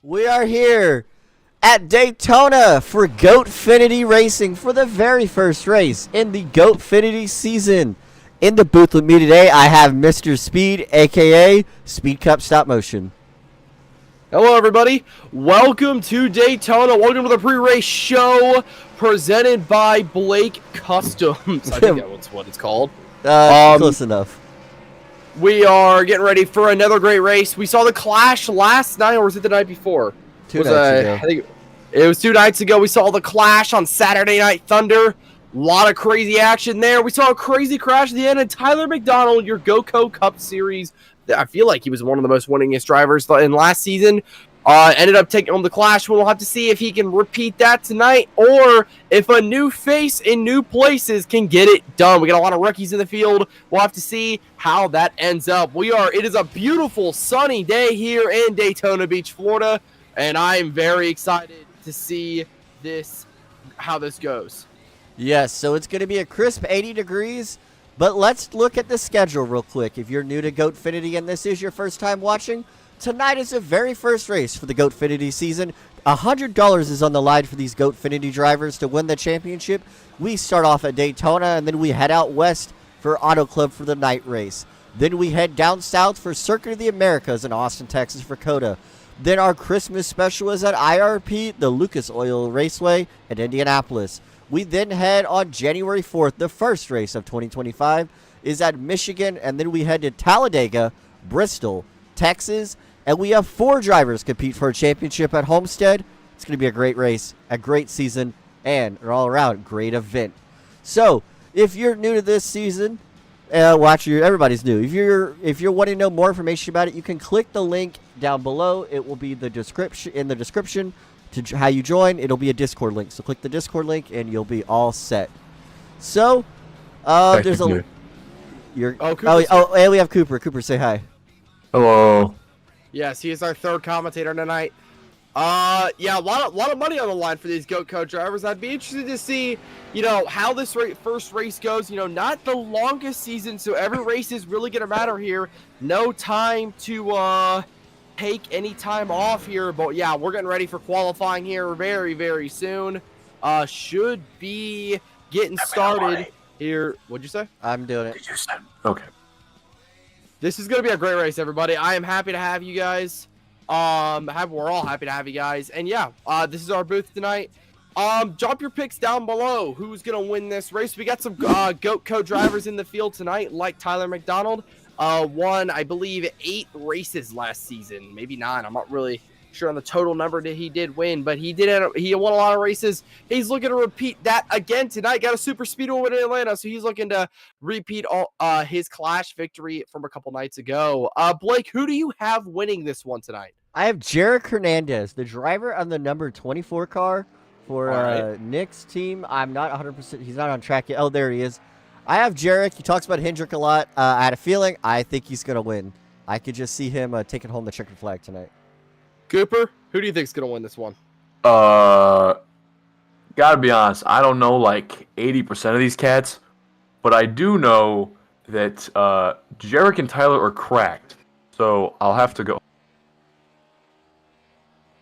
We are here at Daytona for Goatfinity Racing for the very first race in the Goatfinity season. In the booth with me today, I have Mr. Speed, aka Speed Cup Stop Motion. Hello, everybody. Welcome to Daytona. Welcome to the pre-race show presented by Blake Customs. I think that's what it's called. Close enough. We are getting ready for another great race. We saw the Clash last night, or was it the night before? Two nights ago. I think it was 2 nights ago. We saw the Clash on Saturday Night Thunder. A lot of crazy action there. We saw a crazy crash at the end, and Tyler McDonald, your GoCo Cup Series, I feel like he was one of the most winningest drivers in last season. Ended up taking home the Clash. We'll have to see if he can repeat that tonight, or if a new face in new places can get it done. We got a lot of rookies in the field. We'll have to see how that ends up. It is a beautiful sunny day here in Daytona Beach, Florida, and I am very excited to see how this goes. Yes, so it's going to be a crisp 80 degrees, but let's look at the schedule real quick. If you're new to Goatfinity and this is your first time watching, tonight is the very first race for the Goatfinity season. $100 is on the line for these Goatfinity drivers to win the championship. We start off at Daytona, and then we head out west for Auto Club for the night race. Then we head down south for Circuit of the Americas in Austin, Texas for COTA. Then our Christmas special is at IRP, the Lucas Oil Raceway in Indianapolis. We then head on January 4th, the first race of 2025 is at Michigan, and then we head to Talladega, Bristol, Texas, and we have 4 drivers compete for a championship at Homestead. It's going to be a great race, a great season, and an all-around great event. So, if you're new to this season, everybody's new. If you're wanting to know more information about it, you can click the link down below. It will be in the description to how you join. It'll be a Discord link. So click the Discord link, and you'll be all set. So, there's a. And we have Cooper. Cooper, say hi. Hello. Yes, he is our third commentator tonight. Yeah, a lot of money on the line for these GoCo drivers. I'd be interested to see, how this first race goes. Not the longest season, so every race is really going to matter here. No time to take any time off here, but yeah, we're getting ready for qualifying here very, very soon. Should be getting started here. What'd you say? I'm doing it. Okay. This is going to be a great race, everybody. I am happy to have you guys. We're all happy to have you guys. And yeah, this is our booth tonight. Drop your picks down below. Who's going to win this race? We got some GoatCo drivers in the field tonight, like Tyler McDonald. Won, I believe, 8 races last season, maybe 9. I'm not really sure on the total number that he did win, but he won a lot of races. He's looking to repeat that again tonight. Got a super speedway win in Atlanta, so he's looking to repeat his Clash victory from a couple nights ago. Blake, who do you have winning this one tonight? I have Jarek Hernandez, the driver on the number 24 car for Nick's team. I'm not 100%. He's not on track yet. Oh, there he is. I have Jarek. He talks about Hendrick a lot. I had a feeling. I think he's going to win. I could just see him taking home the checkered flag tonight. Cooper, who do you think is going to win this one? Gotta be honest, I don't know like 80% of these cats, but I do know that Jarek and Tyler are cracked, so I'll have to go.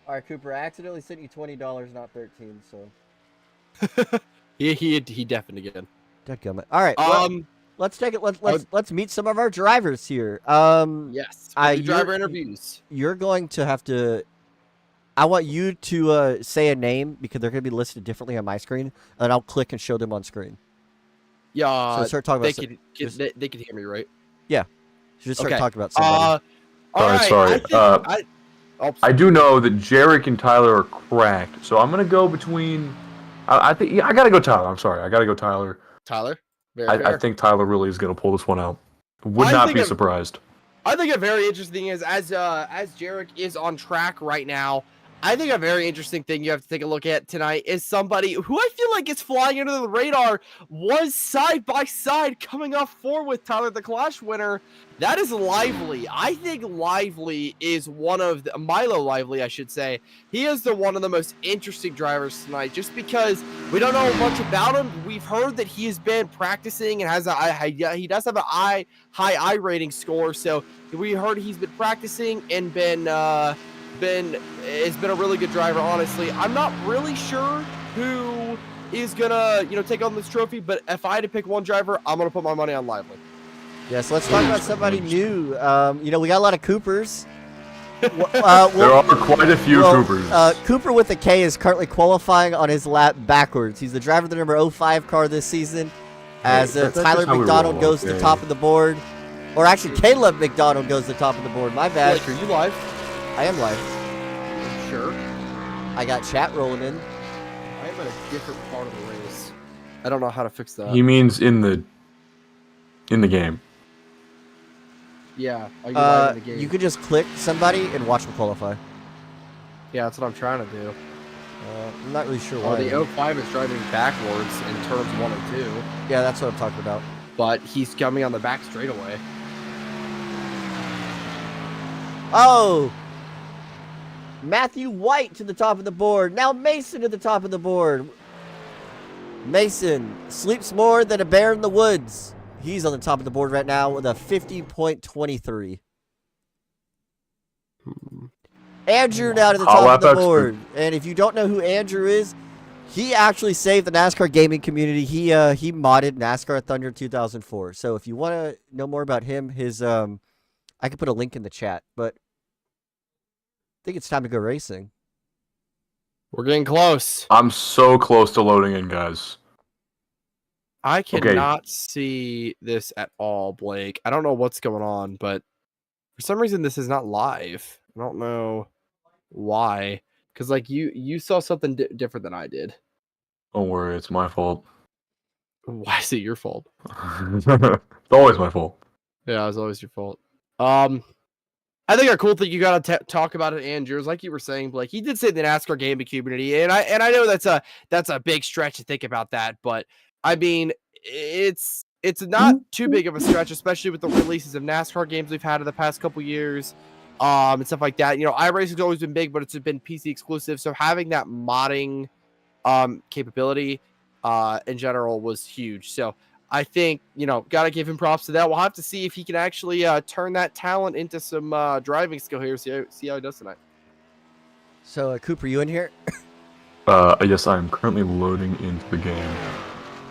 All right, Cooper, I accidentally sent you $20, not 13, so. he definitely did. Dadgummit. All right, well, let's take it. Let's meet some of our drivers here. Yes, driver interviews. You're going to have to. I want you to say a name because they're going to be listed differently on my screen, and I'll click and show them on screen. Yeah, so start talking about. They can hear me, right? Yeah. So just start talking about somebody. Sorry. I do know that Jarek and Tyler are cracked, so I'm gonna go between. I think I gotta go Tyler. I'm sorry, I gotta go Tyler. Tyler. I think Tyler really is going to pull this one out. Would not be surprised. I think a very interesting thing is, as Jarek is on track right now, I think a very interesting thing you have to take a look at tonight is somebody who I feel like is flying under the radar, was side by side coming off 4 with Tyler, the Clash winner. That is Lively. I think Lively is Milo Lively, I should say. He is one of the most interesting drivers tonight, just because we don't know much about him. We've heard that he has been practicing and he does have a high iRating score. So we heard he's been practicing and been has been a really good driver, honestly. I'm not really sure who is gonna, take on this trophy, but if I had to pick one driver, I'm gonna put my money on Lively. Yes, let's talk about somebody new. We got a lot of Coopers. There are quite a few Coopers. Cooper with a K is currently qualifying on his lap backwards. He's the driver of the number 05 car this season. As Tyler McDonald goes to the top of the board. Or actually, Caleb McDonald goes to the top of the board. My bad. Blake, are you live? I am live. Sure. I got chat rolling in. I am at a different part of the race. I don't know how to fix that. He means in the game. Yeah. Are you live in the game? You could just click somebody and watch them qualify. Yeah, that's what I'm trying to do. I'm not really sure why. Oh, the 05 is driving backwards in turns 1 and 2. Yeah, that's what I'm talking about. But he's coming on the back straightaway. Oh! Matthew White to the top of the board. Now Mason to the top of the board. Mason sleeps more than a bear in the woods. He's on the top of the board right now with a 50.23. Andrew now to the top of the board. And if you don't know who Andrew is, he actually saved the NASCAR gaming community. He modded NASCAR Thunder 2004. So if you want to know more about him, I could put a link in the chat. But I think it's time to go racing. We're getting close. I'm so close to loading in, guys. I cannot see this at all, Blake. I don't know what's going on, but for some reason this is not live. I don't know why. Because like you saw something different than I did. Don't worry, it's my fault. Why is it your fault? It's always my fault. Yeah, it's always your fault. I think a cool thing you gotta talk about it, Andrew, is like you were saying, Blake. He did say the NASCAR gaming community, and I know that's a big stretch to think about that, but I mean it's not too big of a stretch, especially with the releases of NASCAR games we've had in the past couple years, and stuff like that. iRacing's always been big, but it's been PC exclusive, so having that modding capability in general was huge. So I think, got to give him props to that. We'll have to see if he can actually turn that talent into some driving skill here. See how he does tonight. So, Cooper, you in here? Yes, I am currently loading into the game.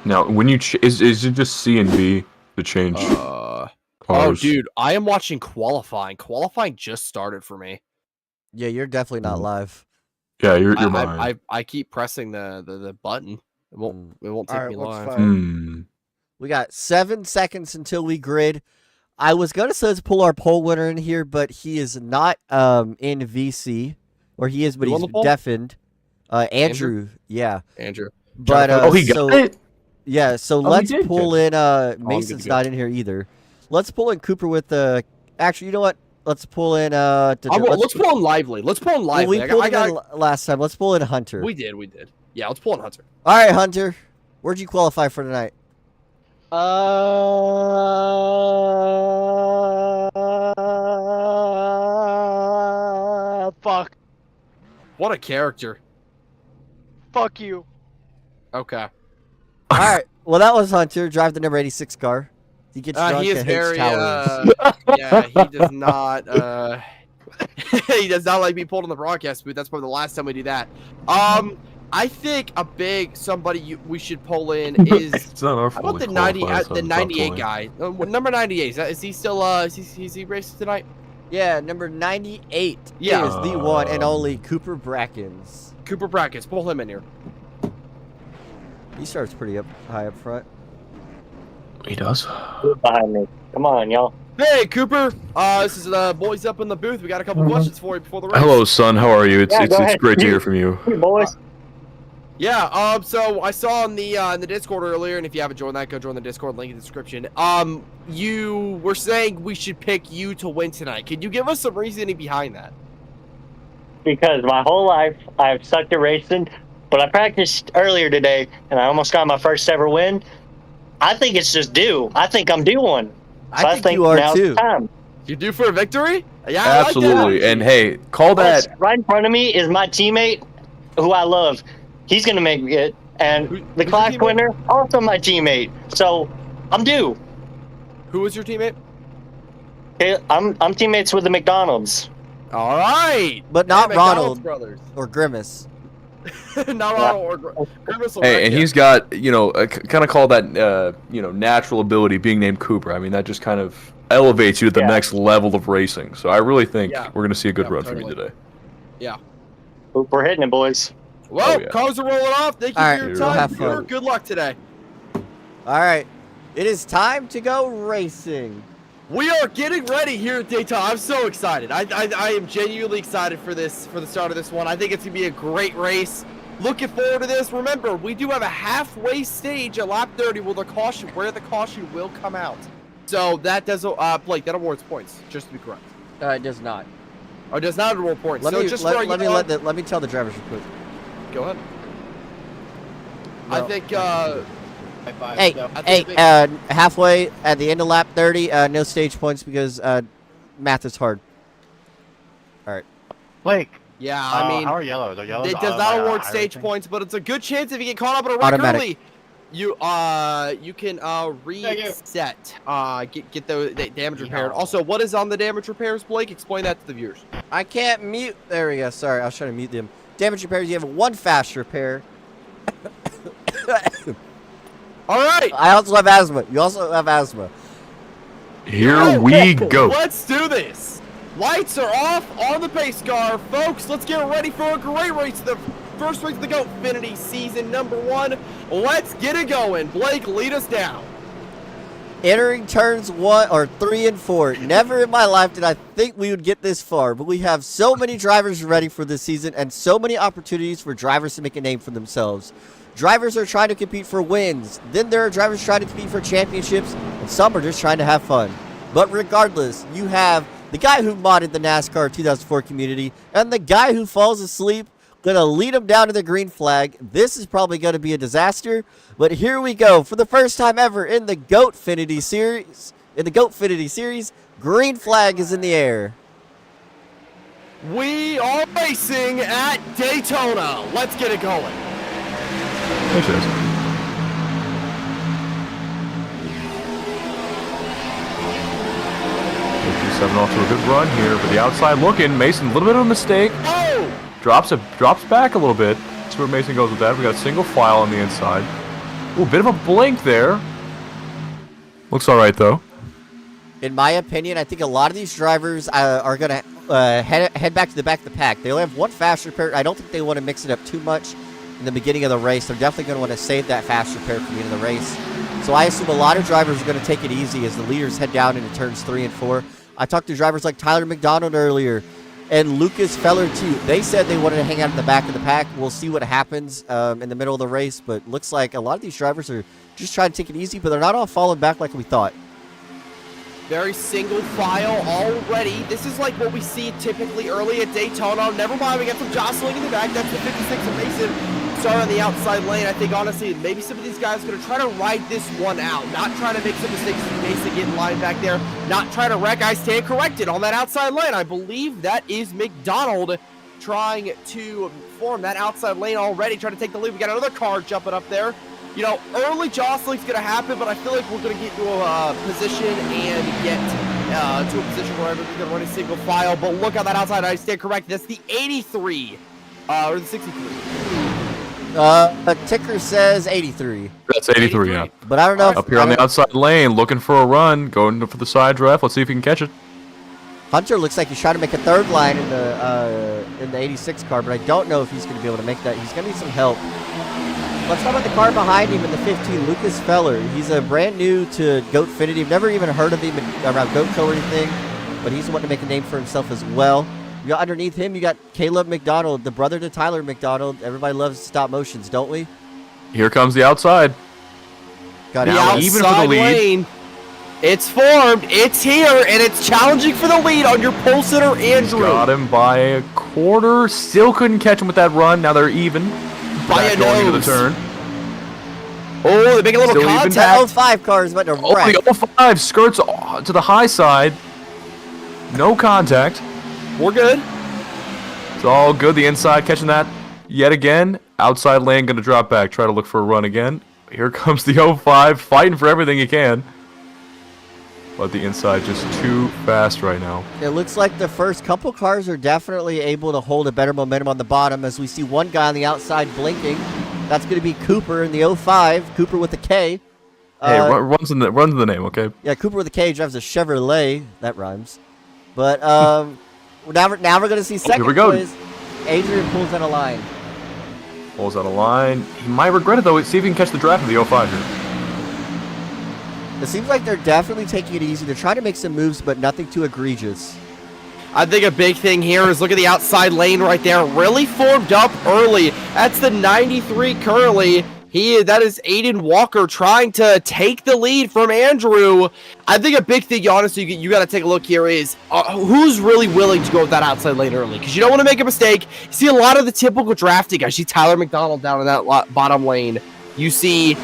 Now, when you is it just C and B to change cars? Oh, dude, I am watching qualifying. Qualifying just started for me. Yeah, you're definitely not live. Yeah, you're mine. I keep pressing the button. It won't take me live. We got 7 seconds until we grid. I was gonna say let's pull our poll winner in here, but he is not in VC, or he is, but he's deafened. Andrew, yeah, Andrew. But he got it. Yeah, so let's pull in. Mason's not in here either. Let's pull in Cooper with the. Actually, you know what? Let's pull in. Let's pull in Lively. Let's pull in Lively. Well, we pulled in last time. Let's pull in Hunter. We did. Yeah, let's pull in Hunter. All right, Hunter. Where'd you qualify for tonight? Fuck. What a character. Fuck you. Okay. All right. Well, that was Hunter. Drive the number 86 car. He gets drunk he is and hates very, towers. yeah, he does not. He does not like being pulled in the broadcast booth. That's probably the last time we do that. I think a big somebody we should pull in is. It's not our fault. How about the 98 guy? Number 98. Is he still? Is he racing tonight? Yeah, number 98 Yeah. is the one and only Cooper Brackens. Cooper Brackens. Pull him in here. He starts pretty high up front. He does. Behind me. Come on, y'all. Hey, Cooper. This is the boys up in the booth. We got a couple questions for you before the race. Hello, son. How are you? It's Yeah, go ahead. great to hear from you. Hey, boys. Yeah, so I saw in the Discord earlier, and if you haven't joined that, go join the Discord, link in the description. You were saying we should pick you to win tonight. Can you give us some reasoning behind that? Because my whole life I've sucked at racing, but I practiced earlier today, and I almost got my first ever win. I think it's just due. I think I'm due one. So I think you are now's too. the time. You due for a victory? Yeah, Absolutely. I like that. And hey, call Plus, that. right in front of me is my teammate, who I love. He's gonna make it, and the class winner also my teammate. So I'm due. Who was your teammate? Okay, I'm teammates with the McDonald's. All right. But not Hey, McDonald's Ronald brothers. or Grimace. Not Ronald or Grimace. will Hey, wreck and ya. he's got, kind of call that, natural ability being named Cooper. I mean, that just kind of elevates you to the Yeah. next level of racing. So I really think Yeah. we're going to see a good Yeah, run from you totally. today. Yeah. We're hitting it, boys. Well, Oh, yeah. cars are rolling off. Thank you All for right, your we'll time. have fun. Cooper. Good luck today. All right. It is time to go racing. We are getting ready here at Daytona. I'm so excited. I am genuinely excited for the start of this one. I think it's gonna be a great race. Looking forward to this. Remember, we do have a halfway stage at lap 30 where the caution will come out. So that does Blake, that awards points, just to be correct. It does not. Or does not award points. Let so me just let, for let me let me tell the drivers real quick. go ahead. No. I think Hey, halfway at the end of lap 30, no stage points because math is hard. All right. Blake, yeah, I mean, how are yellow? The yellow. it does not award stage points, but it's a good chance if you get caught up in a wreck Automatic. early. You can reset. Get the damage repaired. Also, what is on the damage repairs, Blake? Explain that to the viewers. I can't mute. There we go. Sorry, I was trying to mute them. Damage repairs. You have one fast repair. All right. I also have asthma. You also have asthma. Here we go. Let's do this. Lights are off on the pace car, folks. Let's get ready for a great race. The first race of the Goatfinity season #1. Let's get it going. Blake, lead us down. Entering turns 3 and 4. Never in my life did I think we would get this far, but we have so many drivers ready for this season and so many opportunities for drivers to make a name for themselves. Drivers are trying to compete for wins. Then there are drivers trying to compete for championships, and some are just trying to have fun. But regardless, you have the guy who modded the NASCAR 2004 community and the guy who falls asleep, gonna lead him down to the green flag. This is probably gonna be a disaster, but here we go. For the first time ever in the Goatfinity series, green flag is in the air. We are racing at Daytona. Let's get it going. Thanks, guys. Seven off to a good run here, but the outside looking. Mason, a little bit of a mistake. Oh! Drops back a little bit. See where Mason goes with that. We got a single file on the inside. Ooh, bit of a blink there. Looks all right though. In my opinion, I think a lot of these drivers are going to head back to the back of the pack. They only have one fast repair. I don't think they want to mix it up too much in the beginning of the race. They're definitely going to want to save that fast repair for the end of the race. So I assume a lot of drivers are going to take it easy as the leaders head down into turns 3 and 4. I talked to drivers like Tyler McDonald earlier and Lucas Feller too. They said they wanted to hang out in the back of the pack. We'll see what happens in the middle of the race, but looks like a lot of these drivers are just trying to take it easy, but they're not all falling back like we thought. Very single file already. This is like what we see typically early at Daytona. Never mind, we got some jostling in the back. That's the 56 of Mason. Started on the outside lane. I think, honestly, maybe some of these guys are going to try to ride this one out. Not trying to make some mistakes as Mason getting lined back there. Not trying to wreck. I stand corrected on that outside lane. I believe that is McDonald trying to form that outside lane already. Trying to take the lead. We got another car jumping up there. You know, early jostling's going to happen, but I feel like we're going to get to a position and get to a position where everyone's going to run a single file. But look on that outside. I stand corrected. That's the 83 or the 63. A ticker says 83. That's 83, yeah. But I don't know if Up here on the outside lane, looking for a run, going for the side draft. Let's see if he can catch it. Hunter looks like he's trying to make a third line in the 86 car, but I don't know if he's going to be able to make that. He's going to need some help. Let's talk about the car behind him in the 15, Lucas Feller. He's a brand new to Goatfinity. I've never even heard of him around Goatco or anything, but he's wanting to make a name for himself as well. You got underneath him, you got Caleb McDonald, the brother to Tyler McDonald. Everybody loves stop motions, don't we? Here comes the outside. Got The Alex. even for the outside lead. lane. It's formed. It's here, and it's challenging for the lead on your pole sitter, Andrew. Got him by a quarter. Still couldn't catch him with that run. Now they're even. By a going into the nose. turn. Oh, they make a little Still even. contact. 05 car is about to Oh, wreck. the 05 skirts to the high side. No contact. We're good. It's all good. The inside catching that yet again. Outside lane going to drop back. Try to look for a run again. Here comes the 05 fighting for everything he can. but the inside just too fast right now. It looks like the first couple cars are definitely able to hold a better momentum on the bottom as we see one guy on the outside blinking. That's going to be Cooper in the 05. Cooper with a K. Hey, runs in the name, okay? Yeah, Cooper with a K drives a Chevrolet. That rhymes. But now we're going to see second here we go. place. Adrian pulls out a line. Pulls out a line. He might regret it, though. See if he can catch the draft of the 05 here. It seems like they're definitely taking it easy. They're trying to make some moves, but nothing too egregious. I think a big thing here is look at the outside lane right there. Really formed up early. That's the 93 currently. That is Aiden Walker trying to take the lead from Andrew. I think a big thing, honestly, you got to take a look here is who's really willing to go with that outside lane early, because you don't want to make a mistake. You see a lot of the typical drafting guys. You see Tyler McDonald down in that bottom lane. You see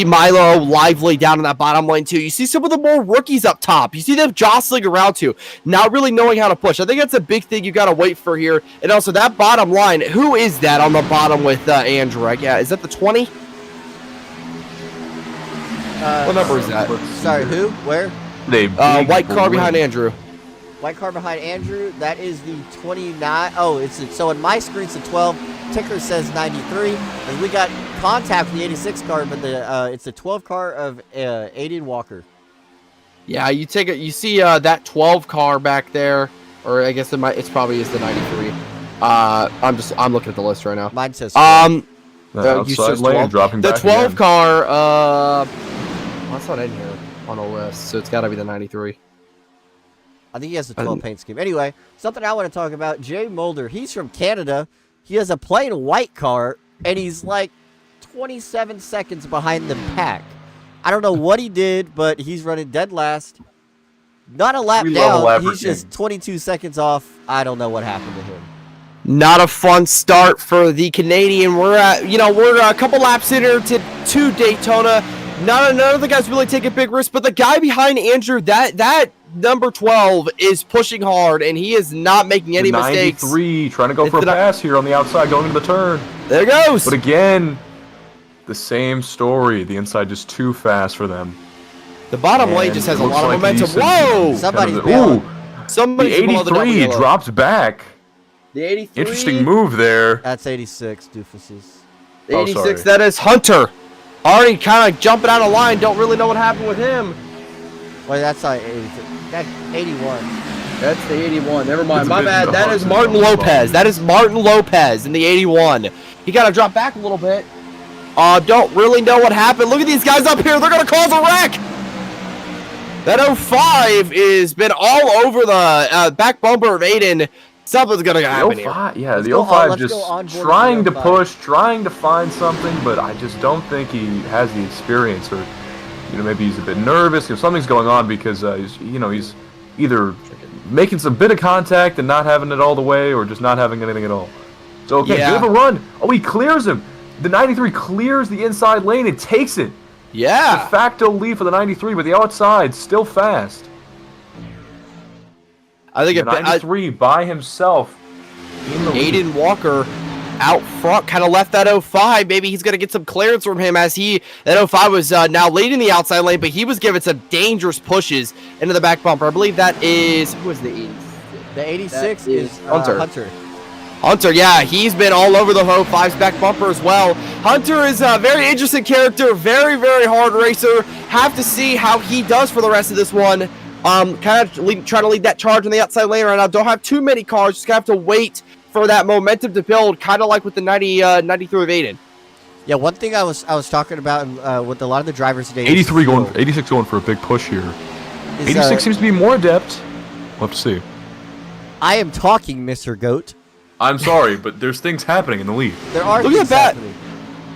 Milo Lively down in that bottom lane too. You see some of the more rookies up top. You see them jostling around too, not really knowing how to push. I think that's a big thing you got to wait for here. And also that bottom line, who is that on the bottom with Andrew? Yeah, is that the 20? What number is that? Sorry, who? Where? White car behind Andrew. White car behind Andrew. That is the 29. Oh, so in my screen it's the 12. Ticker says 93. And we got contact with the 86 car, but it's the 12 car of Aiden Walker. Yeah, you see that 12 car back there, or I guess it's probably is the 93. I'm looking at the list right now. Mine says 12. Outside lane dropping the back 12 again. car. That's not in here on the list, so it's got to be the 93. I think he has the 12 paint scheme. Anyway, something I want to talk about. Jay Mulder, he's from Canada. He has a plain white car, and he's like 27 seconds behind the pack. I don't know what he did, but he's running dead last. Not a lap down. He's just 22 seconds off. I don't know what happened to him. Not a fun start for the Canadian. We're a couple laps in here to Daytona. None of the guys really take a big risk, but the guy behind Andrew, that number 12 is pushing hard, and he is not making any mistakes. 93 trying to go for a pass here on the outside, going into the turn. There it goes. But again, the same story. The inside just too fast for them. The bottom lane just has a lot of momentum. Whoa! Somebody's the 83 drops back. The 83. Interesting move there. That's 86, doofuses. The 86, that is Hunter. Already kind of jumping out of line. Don't really know what happened with him. Wait, that's not 86. That's 81. That's the 81. Never mind. My bad. That is Martin Lopez. That is Martin Lopez in the 81. He got to drop back a little bit. Don't really know what happened. Look at these guys up here. They're going to cause a wreck. That 05 has been all over the back bumper of Aiden. Something's going to happen here. Yeah, the 05 just trying to push, trying to find something, but I just don't think he has the experience, or maybe he's a bit nervous. Something's going on because he's either making some bit of contact and not having it all the way, or just not having anything at all. So okay, give a run. Oh, he clears him. The 93 clears the inside lane and takes it. Yeah. De facto lead for the 93, but the outside still fast. I think 93 by himself. Aiden Walker out front kind of left that 05. Maybe he's going to get some clearance from him, as that 05 was now leading the outside lane, but he was giving some dangerous pushes into the back bumper. I believe that is, who is the 86? The 86 is Hunter. Hunter, yeah, he's been all over the 05's back bumper as well. Hunter is a very interesting character, very, very hard racer. Have to see how he does for the rest of this one. Kind of trying to lead that charge on the outside lane right now. Don't have too many cars, just have to wait for that momentum to build, kind of like with the 93 of Aiden. Yeah, one thing I was talking about with a lot of the drivers today. 86 going for a big push here. 86 seems to be more adept. We'll have to see. I am talking, Mr. Goat. I'm sorry, but there's things happening in the lead. There are. Look at that.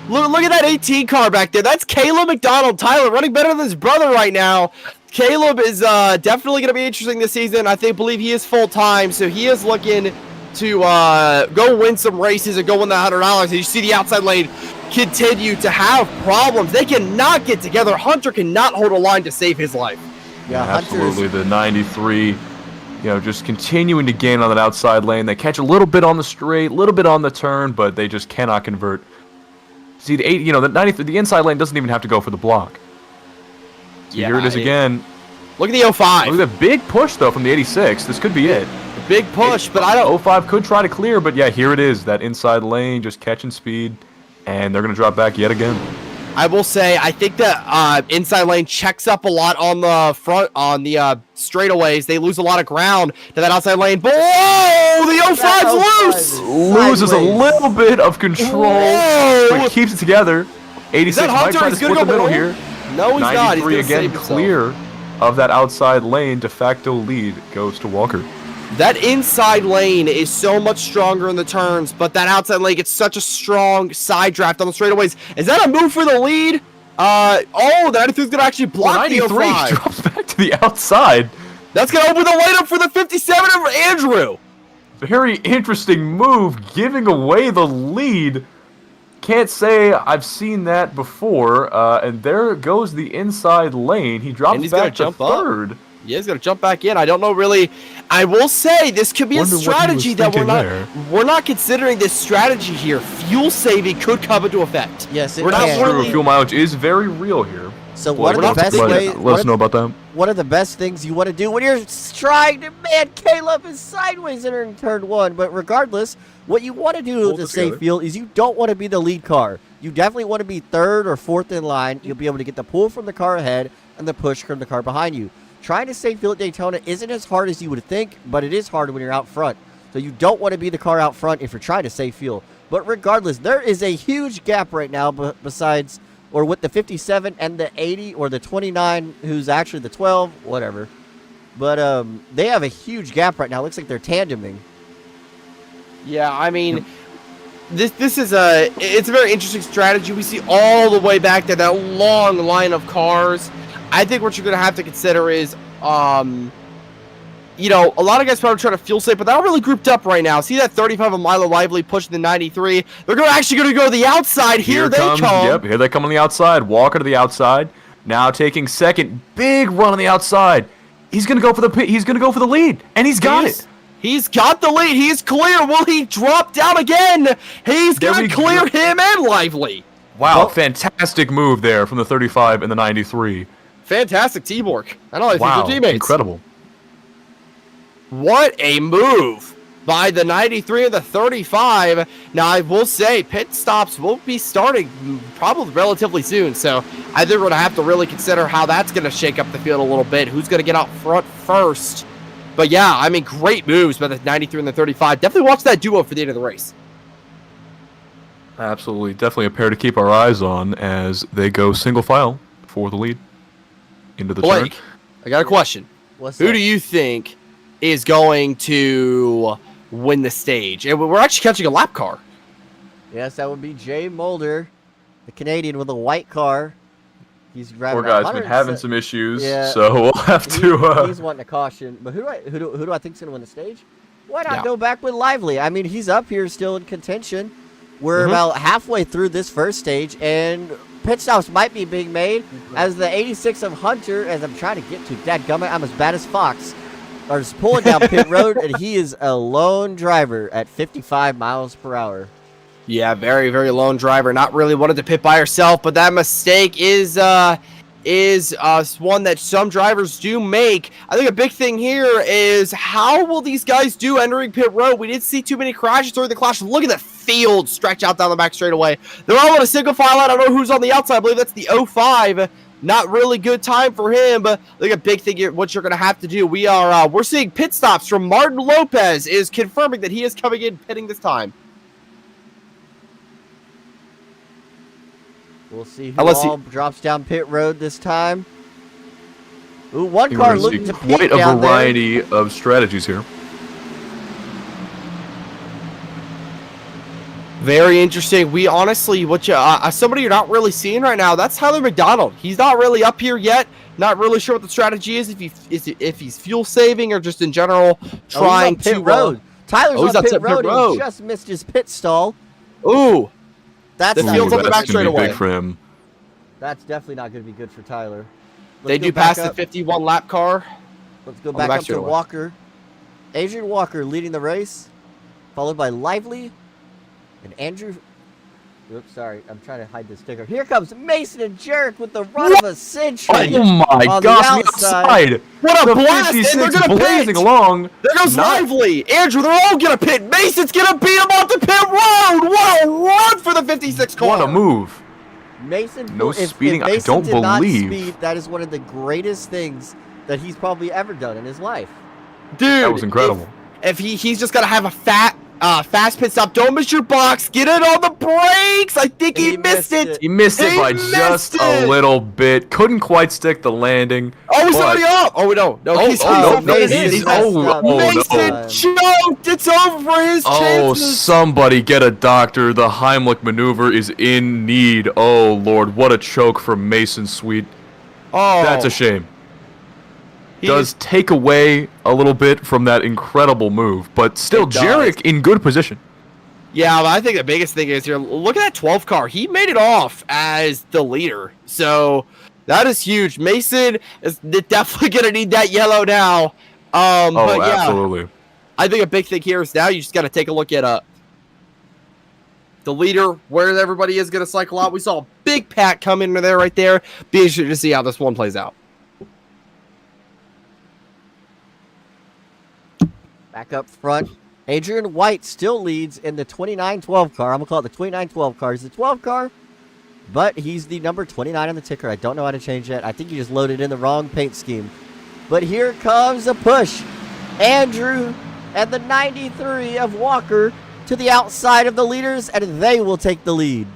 Look at that 18 car back there. That's Caleb McDonald. Tyler running better than his brother right now. Caleb is definitely going to be interesting this season. Believe he is full-time, so he is looking to go win some races and go win the $100. And you see the outside lane continue to have problems. They cannot get together. Hunter cannot hold a line to save his life. Yeah, absolutely. The 93, just continuing to gain on that outside lane. They catch a little bit on the straight, a little bit on the turn, but they just cannot convert. See, the 93, the inside lane doesn't even have to go for the block. So here it is again. Look at the 05. Look at the big push, though, from the 86. This could be it. Big push, but I don't... 05 could try to clear, but yeah, here it is. That inside lane just catching speed, and they're going to drop back yet again. I will say, I think that inside lane checks up a lot on the front, on the straightaways. They lose a lot of ground to that outside lane. But whoa, the 05's loose! Loses a little bit of control, but keeps it together. 86 might try to split the middle here. No, he's not. He's 93 again, clear of that outside lane. De facto lead goes to Walker. That inside lane is so much stronger in the turns, but that outside lane gets such a strong side draft on the straightaways. Is that a move for the lead? Oh, the 93 is going to actually block the 05. Drops back to the outside. That's going to open the lane up for the 57 of Andrew. Very interesting move, giving away the lead. Can't say I've seen that before. And there goes the inside lane. He drops back to third. Yeah, he's gonna jump back in. I don't know really. I will say this could be a strategy that we're not considering this strategy here. Fuel saving could come into effect. Yes, it we're not can. sure. Fuel mileage is very real here. So one of the best ways. Let us know about that. One of the best things you want to do when you're trying to, man, Caleb is sideways entering turn one. But regardless, what you want to do to save fuel is you don't want to be the lead car. You definitely want to be third or fourth in line. You'll be able to get the pull from the car ahead and the push from the car behind you. Trying to save fuel at Daytona isn't as hard as you would think, but it is hard when you're out front. So you don't want to be the car out front if you're trying to save fuel. But regardless, there is a huge gap right now besides, or with the 57 and the 80 or the 29, who's actually the 12, whatever. But they have a huge gap right now. Looks like they're tandeming. Yeah, I mean, this is it's a very interesting strategy. We see all the way back to that long line of cars. I think what you're going to have to consider is, you know, a lot of guys probably trying to fuel save, but they're not really grouped up right now. See that 35 of Milo Lively pushing the 93. They're actually going to go to the outside. Here they come. Yep, here they come on the outside. Walker to the outside. Now taking second. Big run on the outside. He's going to go for the He's going to go for the lead, and he's got it. He's got the lead. He's clear. Will he drop down again? He's going to clear him and Lively. Wow, fantastic move there from the 35 and the 93. Fantastic teamwork. I don't know if wow, teammates. Incredible. What a move by the 93 and the 35. Now, I will say pit stops will be starting probably relatively soon. So I think we're going to have to really consider how that's going to shake up the field a little bit. Who's going to get out front first? But yeah, I mean, great moves by the 93 and the 35. Definitely watch that duo for the end of the race. Absolutely. Definitely a pair to keep our eyes on as they go single file for the lead. Into the Blake, turn. I got a question. Who do you think is going to win the stage? And we're actually catching a lap car. Yes, that would be Jay Mulder, the Canadian with a white car. He's driving. Poor guy's been having some issues, so we'll have to. He's wanting a caution, but who do I think is going to win the stage? Why not go back with Lively? I mean, he's up here still in contention. We're about halfway through this first stage, and pit stops might be being made as the 86 of Hunter, as I'm trying to get to. Dadgummit, I'm as bad as Fox. Are just pulling down pit road, and he is a lone driver at 55 miles per hour. Yeah, very, very lone driver. Not really wanted to pit by herself, but that mistake is one that some drivers do make. I think a big thing here is how will these guys do entering pit road? We didn't see too many crashes during the clash. Look at the field stretch out down the back straightaway. They're all on a single file out. I don't know who's on the outside. I believe that's the 05. Not really good time for him, but look, a big thing here, what you're going to have to do. We're seeing pit stops from Martin Lopez is confirming that he is coming in pitting this time. We'll see who all drops down pit road this time. Ooh, one car looking to pit quite a variety of strategies here. Very interesting. We honestly, somebody you're not really seeing right now, that's Tyler McDonald. He's not really up here yet. Not really sure what the strategy is, if he's fuel saving or just in general trying to pit road. Tyler's on pit road. He just missed his pit stall. Ooh. That's the field's on the back straight away. Big for him. That's definitely not going to be good for Tyler. They do pass the 51 lap car. Let's go back up to Walker. Adrian Walker leading the race, followed by Lively and Andrew Oops, sorry. I'm trying to hide the sticker. Here comes Mason and Jarek with the run of a century. Oh my on gosh, the the outside. What a The blast! And they're 56 gonna blazing pit. along. There goes Not- Lively. Andrew, they're all gonna pit. Mason's gonna beat him off the pit road. What a run for the 56 car. What a move. Mason, No if speeding, I Mason don't did not believe. speed, that is one of the greatest things that he's probably ever done in his life. Dude, That was incredible. If he's just gotta have a fast pit stop. Don't miss your box. Get it on the brakes. I think he missed it. He missed it He by missed just it. a little bit. Couldn't quite stick the landing. Oh, he's but- already up. Oh, no. No, Oh, he's oh, no, finished. he's He's messed oh, up. oh, Mason no. choked. It's over for his Oh, chances. somebody get a doctor. The Heimlich maneuver is in need. Oh, Lord. What a choke from Mason Sweet. Oh, That's a shame. he Does take away a little bit from that incredible move, but still, It does. Jarek in good position. Yeah, but I think the biggest thing is here, look at that 12 car. He made it off as the leader. So that is huge. Mason is definitely going to need that yellow now. Oh, But yeah, absolutely. I think a big thing here is now you just got to take a look at the leader, where everybody is going to cycle out. We saw a big pack come in there right there. Be interested to see how this one plays out. Back up front, Adrian White still leads in the 2912 car. I'm going to call it the 2912 car. It's the 12 car, but he's the number 29 on the ticker. I don't know how to change that. I think you just loaded in the wrong paint scheme. But here comes a push. Andrew and the 93 of Walker to the outside of the leaders, and they will take the lead.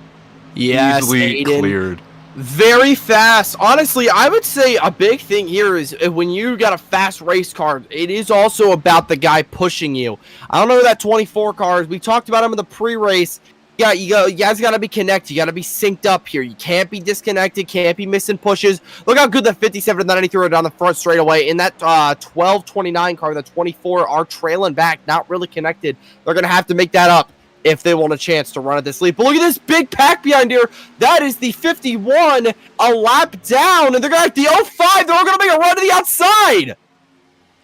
Yes, Easily Aiden. cleared. Very fast. Honestly, I would say a big thing here is when you got a fast race car, it is also about the guy pushing you. I don't know who that 24 car is. We talked about him in the pre-race. Yeah, you guys got to be connected. You got to be synced up here. You can't be disconnected. Can't be missing pushes. Look how good that 57 and 93 are down the front straightaway. In that 1229 car, the 24 are trailing back, not really connected. They're going to have to make that up if they want a chance to run at this lead. But look at this big pack behind here. That is the 51, a lap down, and they're going to the 05. They're all going to make a run to the outside.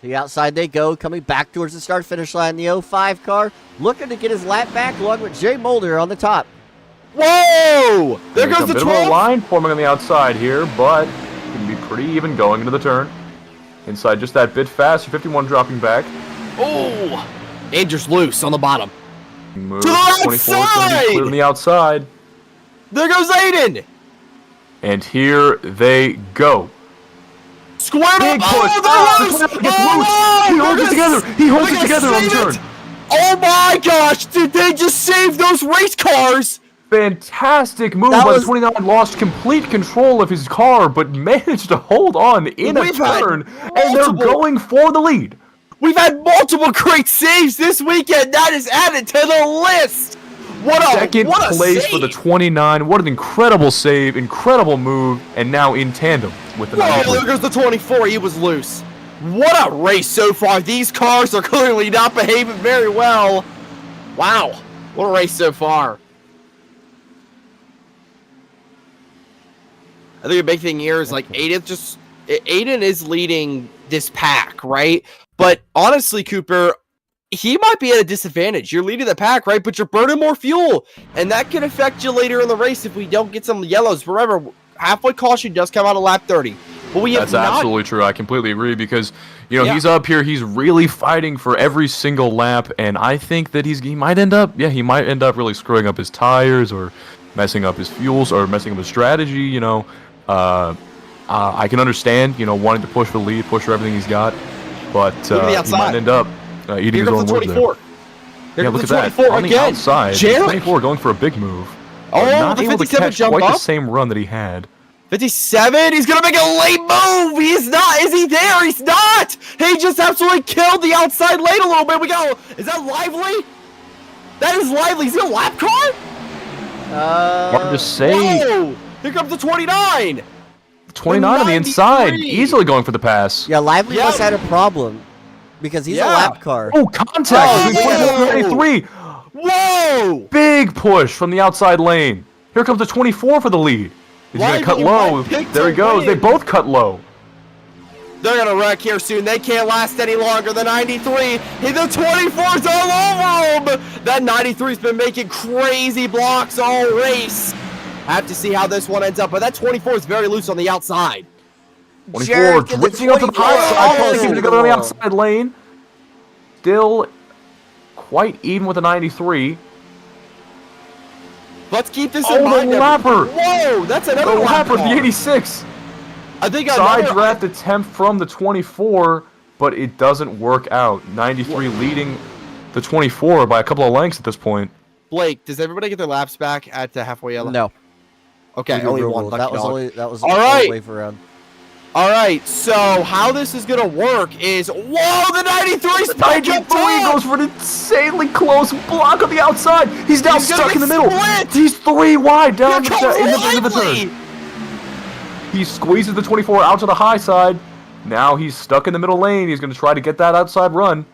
The outside they go, coming back towards the start-finish line. The 05 car looking to get his lap back along with Jay Mulder on the top. Whoa! There There's goes a the bit of a 12. line forming on the outside here, but it can be pretty even going into the turn. Inside just that bit fast, 51 dropping back. Oh! Andrew's loose on the bottom. Move. To the 24 is gonna outside! be clear on the outside. There goes Aiden. And here they go. Squared up. Big push. Oh, they're loose. The 29 gets loose. He holds it together. He holds it together on the turn. Oh my gosh! Did they just save those race cars? Fantastic move That by was- the 29. Lost complete control of his car, but managed to hold on in a We've had turn. And they're multiple- going for the lead. We've had multiple great saves this weekend. That is added to the list. What a Second what a place save. for the 29. What an incredible save, incredible move, and now in tandem with the Whoa, 93. there goes the 24. He was loose. What a race so far. These cars are clearly not behaving very well. Wow. What a race so far. I think a big thing here is like Aiden is leading this pack, right? But honestly, Cooper, he might be at a disadvantage. You're leading the pack, right? But you're burning more fuel, and that can affect you later in the race if we don't get some yellows. Remember, halfway caution does come out of lap 30. But we have That's not. absolutely true. I completely agree because, you know, Yeah. he's up here. He's really fighting for every single lap, and I think that he might end up really screwing up his tires or messing up his fuels or messing up his strategy. You know, I can understand, you know, wanting to push for the lead, push for everything he's got, but Look at the he outside. might end up eating Here his comes own the words there. 24. Here Yeah, comes look the at that 24 on the again. outside. Jarek. 24 going for a big move. Oh, not the able to 57 catch jump quite up. the same run that he had. 57, he's gonna make a late move. He is not. Is he there? He's not. He just absolutely killed the outside lane a little bit. We go. Is that Lively? That is Lively. Is he a lap car? Hard to say. Whoa! Here comes the 29. 29 on the inside, 93. easily going for the pass. Yeah, Lively Yeah. must have had a problem because he's a Yeah. lap car. Oh, contact between Oh, 24 and 93. Whoa! Big push from the outside lane. Here comes the 24 for the lead. He's going to cut Lively low. might pick There he to goes. They win. both cut low. They're going to wreck here soon. They can't last any longer. The 93, the 24's all over them. That 93's been making crazy blocks all race. Have to see how this one ends up, but that 24 is very loose on the outside. 24 Jarek in the drifting up to the 24. high side, Oh. keeping together on the outside lane. Still quite even with the 93. Let's keep this Oh, in the mind. lapper. Whoa, that's The another lapper, the car. 86. I think Side another, draft attempt from the 24, but it doesn't work out. 93 leading the 24 by a couple of lengths at this point. Blake, does everybody get their laps back at the halfway yellow? No. Okay, only one. Lucky That was dog. that was All all right. wave around. All right, so how this is going to work is, whoa, the 93 spike up 93 goes for an insanely close block on the outside. He's now He's gonna stuck in the get middle. split. He's 3 wide down Here the, comes in the Lively. turn. He squeezes the 24 out to the high side. Now he's stuck in the middle lane. He's going to try to get that outside run.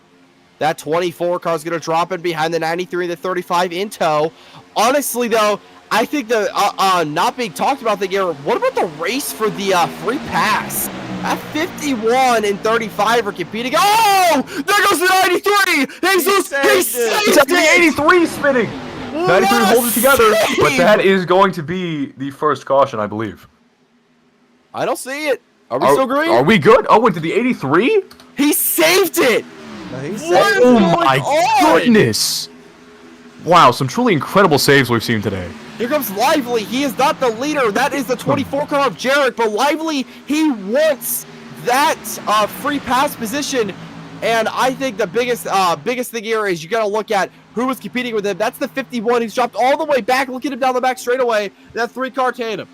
That 24 car is going to drop in behind the 93 and the 35 in tow. Honestly, though, I think the not being talked about thing here, what about the race for the free pass? At 51 and 35 are competing. Oh! There goes the 93! Jesus! He saved Except the it! 83 spinning. 93 What a holds it together, but save! that is going to be the first caution, I believe. I don't see it. Are we still green? Are we good? Oh, wait, did the 83? He saved it! No, he What said- is Oh going my on? goodness! Wow, some truly incredible saves we've seen today. Here comes Lively. He is not the leader. That is the 24 car of Jarek. But Lively, he wants that free pass position. And I think the biggest thing here is you got to look at who was competing with him. That's the 51. He's dropped all the way back. Look at him down the back straightaway. That 3-car tandem.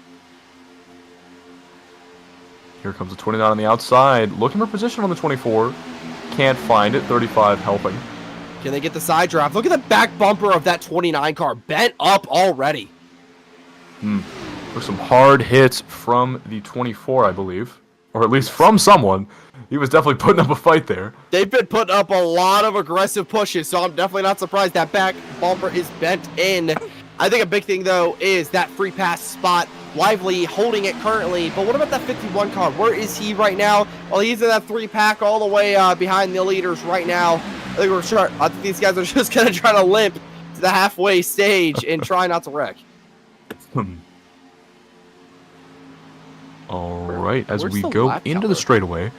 Here comes the 29 on the outside, looking for position on the 24. Can't find it. 35 helping. Can they get the side draft? Look at the back bumper of that 29 car. Bent up already. There's some hard hits from the 24, I believe. Or at least from someone. He was definitely putting up a fight there. They've been putting up a lot of aggressive pushes, so I'm definitely not surprised that back bumper is bent in. I think a big thing, though, is that free pass spot. Lively holding it currently, but what about that 51 car? Where is he right now? Well, he's in that 3-pack all the way behind the leaders right now. I think these guys are just going to try to limp to the halfway stage and try not to wreck. All right, as Where's we the go lap into cover? the straightaway.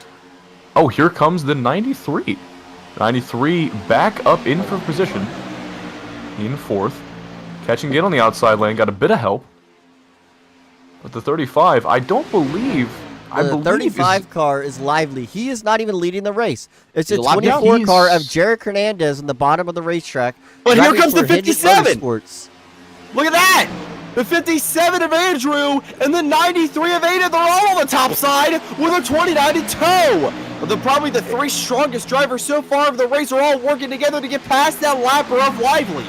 Oh, here comes the 93. 93 back up in for position. In 4th. Catching in on the outside lane, got a bit of help. But the 35, I don't believe... The 35 car is Lively. He is not even leading the race. It's a He's a lap down. 24 car of He's- Jarek Hernandez in the bottom of the racetrack. But here driving comes the for Hendrick 57. Motorsports. Look at that! The 57 of Andrew and the 93 of Ada, they're all on the top side with a 29 in tow. Probably the 3 strongest drivers so far of the race are all working together to get past that lapper of Lively.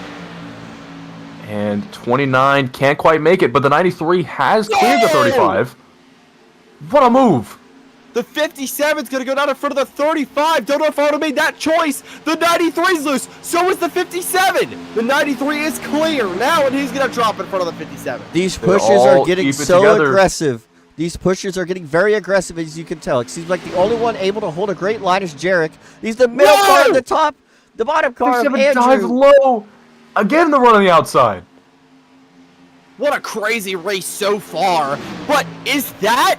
And 29 can't quite make it, but the 93 has cleared the 35. What a move! The 57's going to go down in front of the 35. Don't know if I would have made that choice. The 93's loose. So is the 57. The 93 is clear now, and he's going to drop in front of the 57. These They pushers all are getting keep it so together. aggressive. These pushers are getting very aggressive, as you can tell. It seems like the only one able to hold a great line is Jarek. He's the middle Whoa! car at the top. The bottom car of 57 dives Andrew. low! Again, the run on the outside. What a crazy race so far. But is that...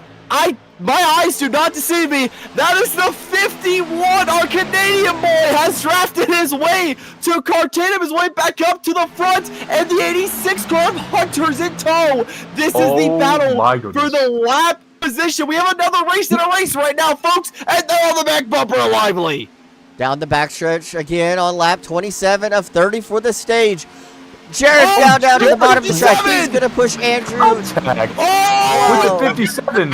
My eyes do not deceive me. That is the 51. Our Canadian boy has drafted his way to Cartanium, his way back up to the front, and the 86 car of Hunter's in tow. This is the Oh battle my for goodness. the lap position. We have another race in a race right now, folks, and they're on the back bumper of Lively. Down the backstretch again on lap 27 of 30 for the stage. Jarek Oh, down to the bottom of the track. 57! He's going to push Andrew. Contact Oh! with the 57.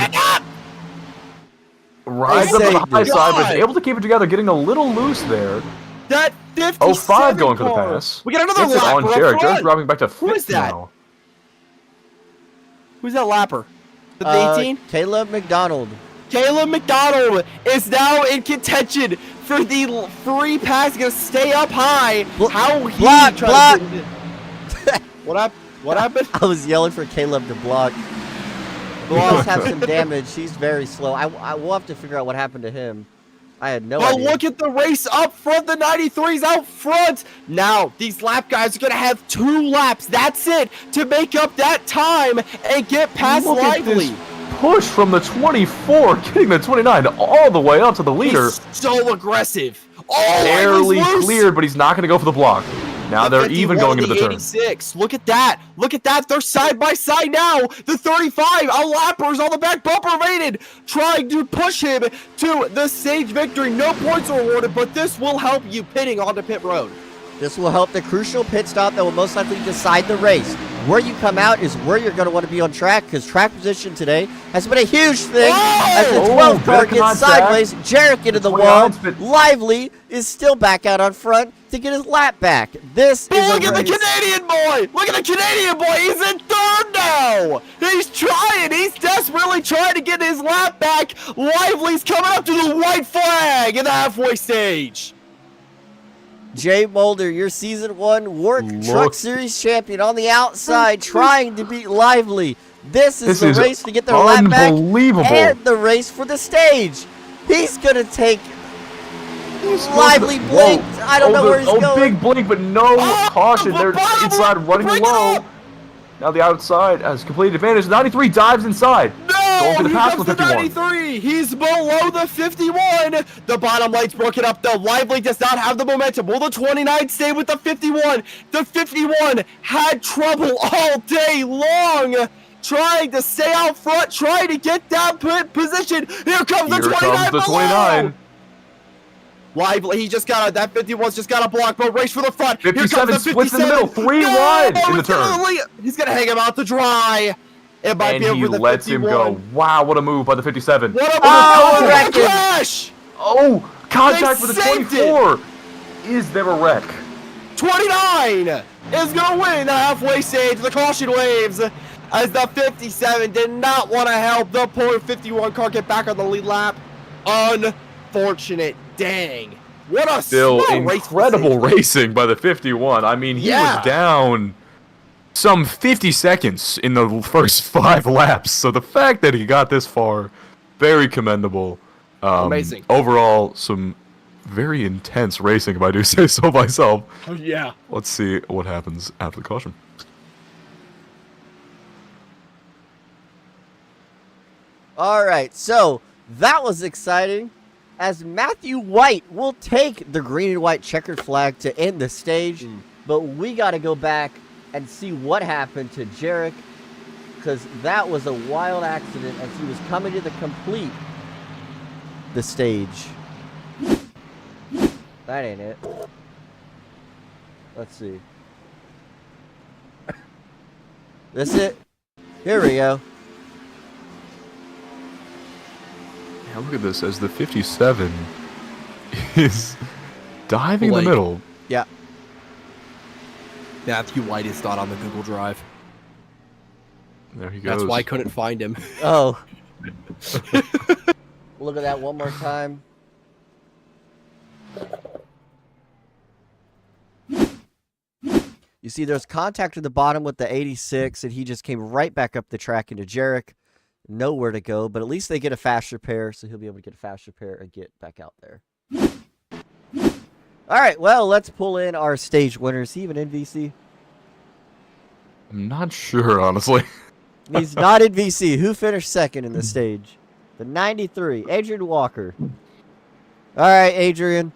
Rides up They to the saved high it. side, but God. is able to keep it together, getting a little loose there. That 57 Oh, 5 going for the car. pass. We got another Gets it lapper on up Jarek. Jarek's front. dropping back to 5th Who is that? now. Who's that lapper? The 18? Caleb McDonald. Caleb McDonald is now in contention for the free pass. Going to stay up high. How he block, trying to get it in. What happened? I was yelling for Caleb to block. Must have some damage. He's very slow. I will have to figure out what happened to him. I had no But idea. look at the race up front. The 93's out front. Now, these lap guys are going to have 2 laps. That's it to make up that time and get past Look at Lively. this push from the 24, getting the 29 all the way up to the leader. He's so aggressive. Oh, Barely Lively's loose. cleared, but he's not going to go for the block. Now they're even 51 going into and the turn. 86. Look at that. Look at that. They're side by side now. The 35, a lapper's on the back bumper rated, trying to push him to the stage victory. No points are awarded, but this will help you pitting onto pit road. This will help the crucial pit stop that will most likely decide the race. Where you come out is where you're going to want to be on track, because track position today has been a huge thing. As the 12 car gets sideways, Jarek into the wall. Lively is still back out on front to get his lap back. This is Look a at the race. Canadian boy! Look at the Canadian boy! He's in third now! He's trying! He's desperately trying to get his lap back! Lively's coming up to the white flag in the halfway stage! Jay Mulder, your Season 1 Work Truck Series champion on the outside, trying to beat Lively. This is the race to get their lap back and the race for the stage. He's going to take Lively blinked. I don't know where he's going. Big blink, but no caution. They're inside running low. Now the outside has complete advantage. 93 dives inside. No, Going to the he pass comes with to 51. 93. He's below the 51. The bottom light's broken up. The Lively does not have the momentum. Will the 29 stay with the 51? The 51 had trouble all day long, trying to stay out front, trying to get that position. Here comes the 29 below. Lively, he just got that 51's just got a block, but race for the front. 57 splits in the middle, 3 wide in the turn. He's gonna hang him out to dry. It might be And he over the lets 51. him go. Wow, what a move by the 57. What a Oh, crash! Oh, contact They with the saved 24. Is there a wreck? 29 is gonna win the halfway stage. The caution waves as the 57 did not want to help the poor 51 car get back on the lead lap. Unfortunate. Dang. What a Still slow race incredible racing by the 51. I mean, he was down some 50 seconds in the first 5 laps. So the fact that he got this far, very commendable. Amazing. Overall, some very intense racing, if I do say so myself. Yeah. Let's see what happens after the caution. All right, so that was exciting, as Matthew White will take the green and white checkered flag to end the stage. But we got to go back and see what happened to Jarek, because that was a wild accident as he was coming to complete the stage. That ain't it. Let's see. This it? Here we go. Yeah, look at this, as the 57 is diving in the middle. Yeah. Matthew White is not on the Google Drive. There he goes. That's why I couldn't find him. Oh. Look at that one more time. You see, there's contact at the bottom with the 86, and he just came right back up the track into Jarek. Nowhere to go, but at least they get a fast repair, so he'll be able to get a fast repair and get back out there. All right, well, let's pull in our stage winners. Is he even in VC? I'm not sure, honestly. He's not in VC. Who finished second in the stage? The 93, Adrian Walker. All right, Adrian.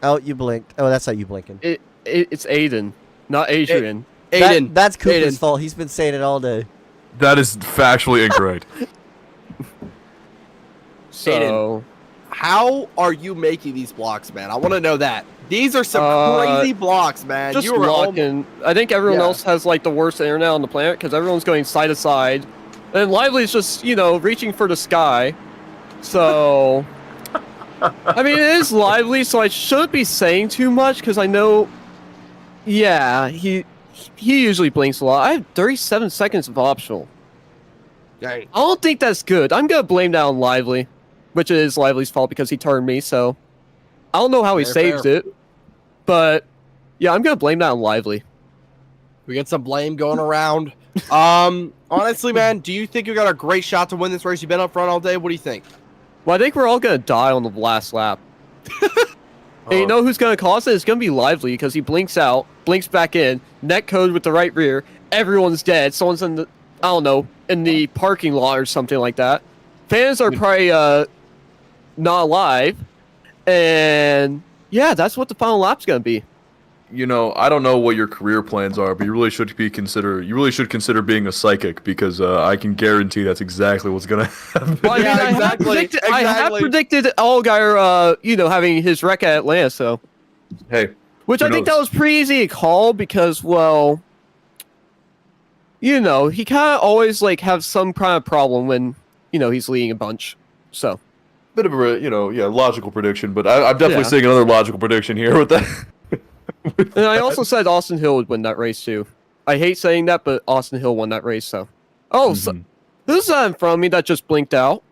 Oh, you blinked. Oh, that's how you blinking. It's Aiden, not Adrian. Aiden. That's Cooper's Aiden. fault. He's been saying it all day. That is factually incorrect. So, How are you making these blocks, man? I want to know that. These are some crazy blocks, man. just You were locking. I think everyone Yeah. else has like the worst internet on the planet because everyone's going side to side, and Lively's just reaching for the sky. So, I mean, it is Lively, so I shouldn't be saying too much because I know. Yeah, he usually blinks a lot. I have 37 seconds of optional. Dang. I don't think that's good. I'm gonna blame that on Lively, which is Lively's fault because he turned me. So I don't know how he saves it, but yeah, I'm gonna blame that on Lively. We got some blame going around. Honestly, man, do you think you got a great shot to win this race? You've been up front all day. What do you think? Well, I think we're all gonna die on the last lap. And you know who's gonna cause it? It's gonna be Lively because he blinks out, blinks back in, net code with the right rear. Everyone's dead. Someone's in the, I don't know, in the parking lot or something like that. Fans are probably not alive, and yeah, that's what the final lap's gonna be. You know, I don't know what your career plans are, but you really should consider being a psychic because I can guarantee that's exactly what's gonna happen. Well, I mean, Yeah, I have predicted Allgaier, having his wreck at Atlanta, so. Hey, Which who I think knows? that was pretty easy to call because, well, he kind of always have some kind of problem when, he's leading a bunch. So. Bit of a logical prediction, but I'm definitely seeing another logical prediction here with that. And I also said Austin Hill would win that race too. I hate saying that, but Austin Hill won that race, so. Oh, so, who's that in front of me that just blinked out?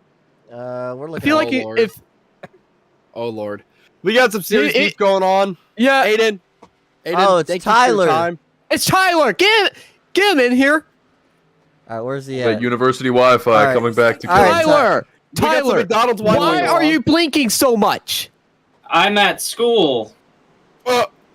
We're I looking. feel at like Lord. if. Oh Lord, we got some serious It- beef going on. Yeah, Aiden. Oh, it's thank you for your Tyler. time. it's Tyler. Get him in here. All right, where's he That at? university Wi-Fi All right. coming back to All right, Cleveland. Tyler. We got some Tyler. McDonald's Wi-Fi Why going are on. you blinking so much? I'm at school.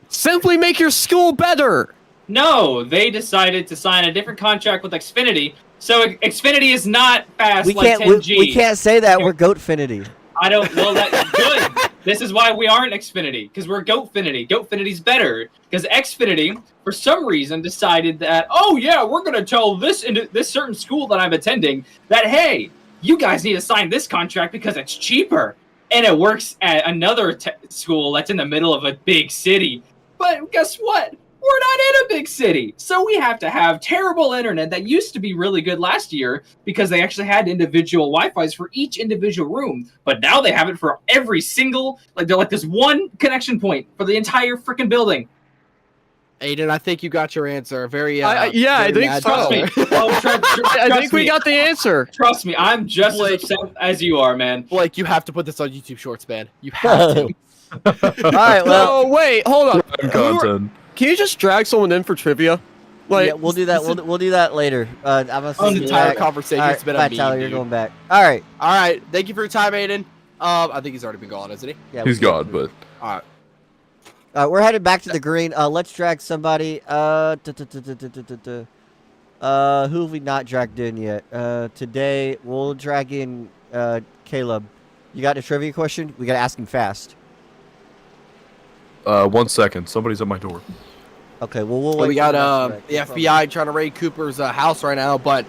Simply make your school better. No, they decided to sign a different contract with Xfinity. So Xfinity is not fast We like can't. 10G. We can't say that. We're Goatfinity. I don't. Well, that's good. This is why we aren't Xfinity, because we're Goatfinity. Goatfinity's better because Xfinity, for some reason, decided that, oh yeah, we're gonna tell this certain school that I'm attending that, hey, you guys need to sign this contract because it's cheaper, and it works at another school that's in the middle of a big city. But guess what? We're not in a big city, so we have to have terrible internet that used to be really good last year because they actually had individual Wi-Fi's for each individual room. But now they have it for every single, they're like this one connection point for the entire freaking building. Aiden, I think you got your answer. Very, Yeah, I very think mad so. Trust me. Tyler. Oh, I think we got the answer. Trust me, I'm just Blake. as upset as you are, man. Blake, you have to put this on YouTube Shorts, man. You have to. All right. Well, No, wait, hold on. Content. Can you just drag someone in for trivia? yeah, we'll do that. We'll do that later. I'm gonna This send you entire back. conversation All has right, been bye, a meme, Tyler. You're dude. going back. All right. All right, thank you for your time, Aiden. I think he's already been gone, isn't he? Yeah, He's gone, but All right. we're headed back to the green. Let's drag somebody. Who have we not dragged in yet? Today we'll drag in Caleb. You got a trivia question? We gotta ask him fast. 1 second. Somebody's at my door. Okay. Well, we'll Well, wait. we for got him to the come back. FBI trying to raid Cooper's house right now, but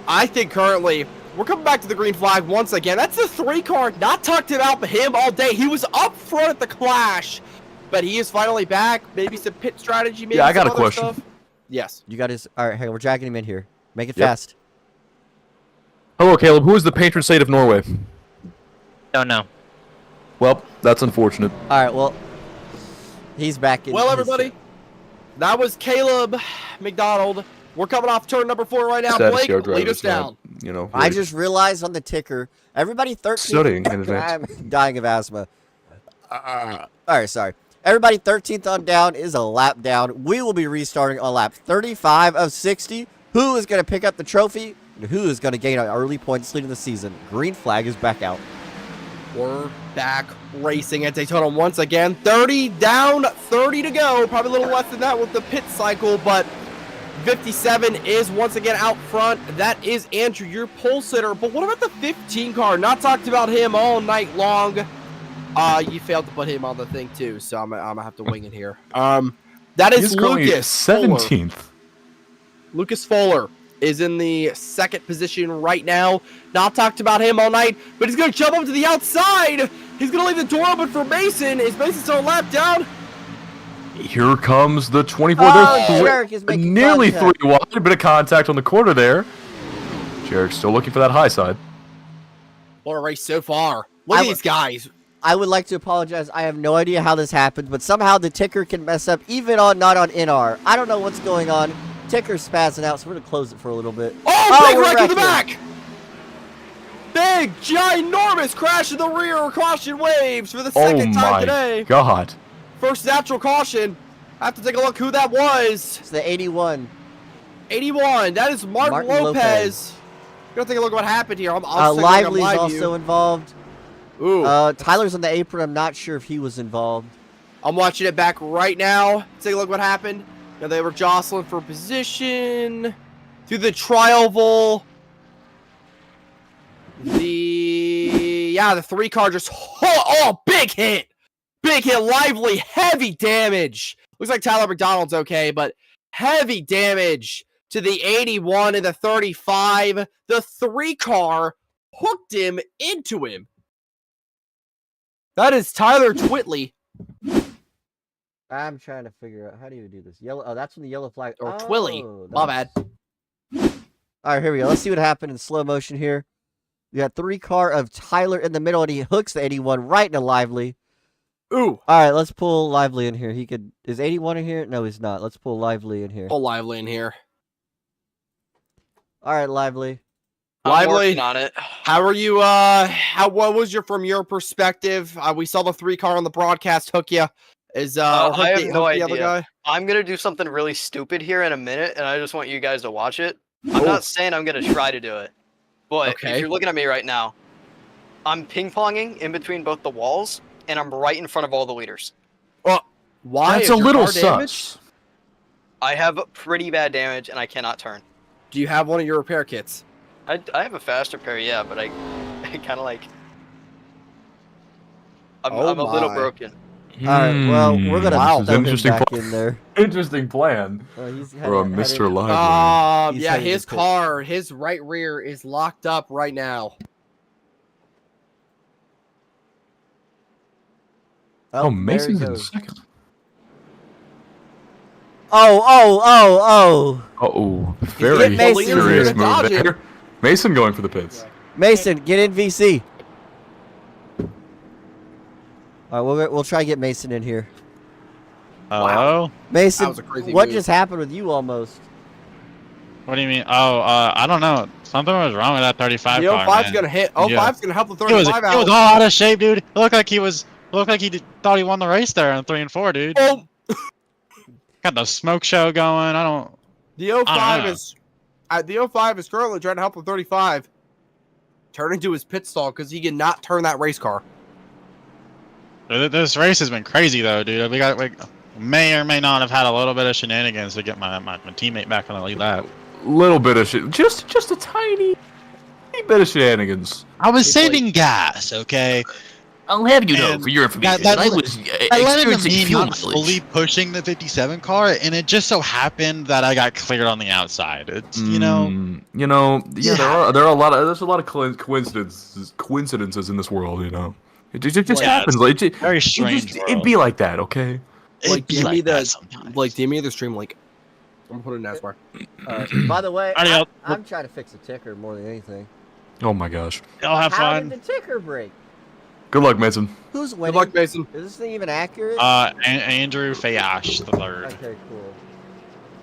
I think currently we're coming back to the green flag once again. That's the 3 car, not talked about him all day. He was up front at the clash, but he is finally back. Maybe some pit strategy. Maybe Yeah, I got some a other question. Stuff. Yes. You got his. All right. Hey, we're dragging him in here. Make it Yep. fast. Hello, Caleb. Who is the patron saint of Norway? Don't know. Well, that's unfortunate. All right. Well, he's back in. Well, his- everybody, that was Caleb McDonald. We're coming off turn number 4 right now. Status Blake, yard driver lead us is not, down. You know, I really- just realized on the ticker, everybody 13th. Studying in advance. I'm dying of asthma. All right, sorry. Everybody 13th on down is a lap down. We will be restarting on lap 35 of 60. Who is going to pick up the trophy? And who is going to gain an early points lead in the season? Green flag is back out. We're back racing at Daytona once again. 30 down, 30 to go. Probably a little less than that with the pit cycle, but 57 is once again out front. That is Andrew, your pole sitter. But what about the 15 car? Not talked about him all night long. You failed to put him on the thing too, so I'm gonna have to wing it here. That is He's currently Lucas Fuller. 17th. Lucas Fuller is in the second position right now. Not talked about him all night, but he's going to jump up to the outside. He's going to leave the door open for Mason. Is Mason still a lap down? Here comes the 24. Oh, There's Jarek is making nearly contact. 3 wide. A bit of contact on the corner there. Jarek's still looking for that high side. What a race so far. Look I at w- these guys. I would like to apologize. I have no idea how this happened, but somehow the ticker can mess up even on not on NR. I don't know what's going on. Ticker's spazzing out, so we're going to close it for a little bit. Oh, big we're wreck in the wrecking. back. Big, ginormous crash in the rear. Caution waves for the Oh second time my today. God. First natural caution. I have to take a look who that was. It's the 81. 81. That is Martin Lopez. Gonna take a look at what happened here. Lively's also involved. Ooh. Tyler's on the apron. I'm not sure if he was involved. I'm watching it back right now. Take a look what happened. Now they were jostling for position through the trioval. The 3 car just big hit. Big hit, Lively, heavy damage. Looks like Tyler McDonald's okay, but heavy damage to the 81 and the 35. The 3 car hooked him into him. That is Tyler Twittley. I'm trying to figure out how do you do this. Yellow. Oh, that's when the yellow flag. Or Twilly. My bad. All right, here we go. Let's see what happened in slow motion here. We got 3 car of Tyler in the middle, and he hooks the 81 right into Lively. Ooh. All right, let's pull Lively in here. He could. Is 81 in here? No, he's not. Let's pull Lively in here. Pull Lively in here. All right, Lively. I'm Lively, working on it. how are you? What was from your perspective? We saw the 3 car on the broadcast hook you. I have no the other idea. guy? I'm gonna do something really stupid here in a minute, and I just want you guys to watch it. I'm not saying I'm gonna try to do it, but Okay. if you're looking at me right now, I'm ping-ponging in between both the walls, and I'm right in front of all the leaders. Why? That's Is a your little car damaged? sus. I have pretty bad damage, and I cannot turn. Do you have one of your repair kits? I have a faster pair, yeah, but I kind of like... I'm a little my. broken. All right, well, we're gonna Wow. throw him Interesting back plan. in there. Interesting plan He's from headed- Mr. Lively. He's Yeah, headed his to pit. car, his right rear is locked up right now. Oh, there he Mason's in goes. second. Oh! Uh-oh, Get very Mason serious here. move Dodge him. there. Mason going for the pits. Mason, get in VC. All right, we'll try to get Mason in here. Hello? Mason, That was a crazy what move. just happened with you almost? What do you mean? Oh, I don't know. Something was wrong with that 35 The car, 05's man. gonna hit. Yeah. 05's gonna help the He was 35 all out. out of shape, dude. It looked like he thought he won the race there on 3 and 4, dude. Oh, Got the smoke show going. the 05 know. is the 05 is currently trying to help the 35 turn into his pit stall because he cannot turn that race car. This race has been crazy though, dude. We may or may not have had a little bit of shenanigans to get my teammate back on the lead lap. Little bit of shit, just a tiny bit of shenanigans. I was saving gas, okay? I'll have you know, And for your information, that I was I led into experiencing me fuel not fully mileage. pushing the 57 car, and it just so happened that I got cleared on the outside. It's Yeah, Yeah. there are there's a lot of coincidences in this world, you know. It just Yeah, happens. Like very strange. it'd be like that, okay? It'd be give me like the that sometimes. give me the stream link. I'm gonna put it in NASCAR. By the way, Alrighty, I'm trying to fix a ticker more than anything. Oh my gosh. Y'all have How fun. did the ticker break? Good luck, Mason. Who's Good winning? luck, Mason. Is this thing even accurate? Andrew Fayash the third. Okay, cool.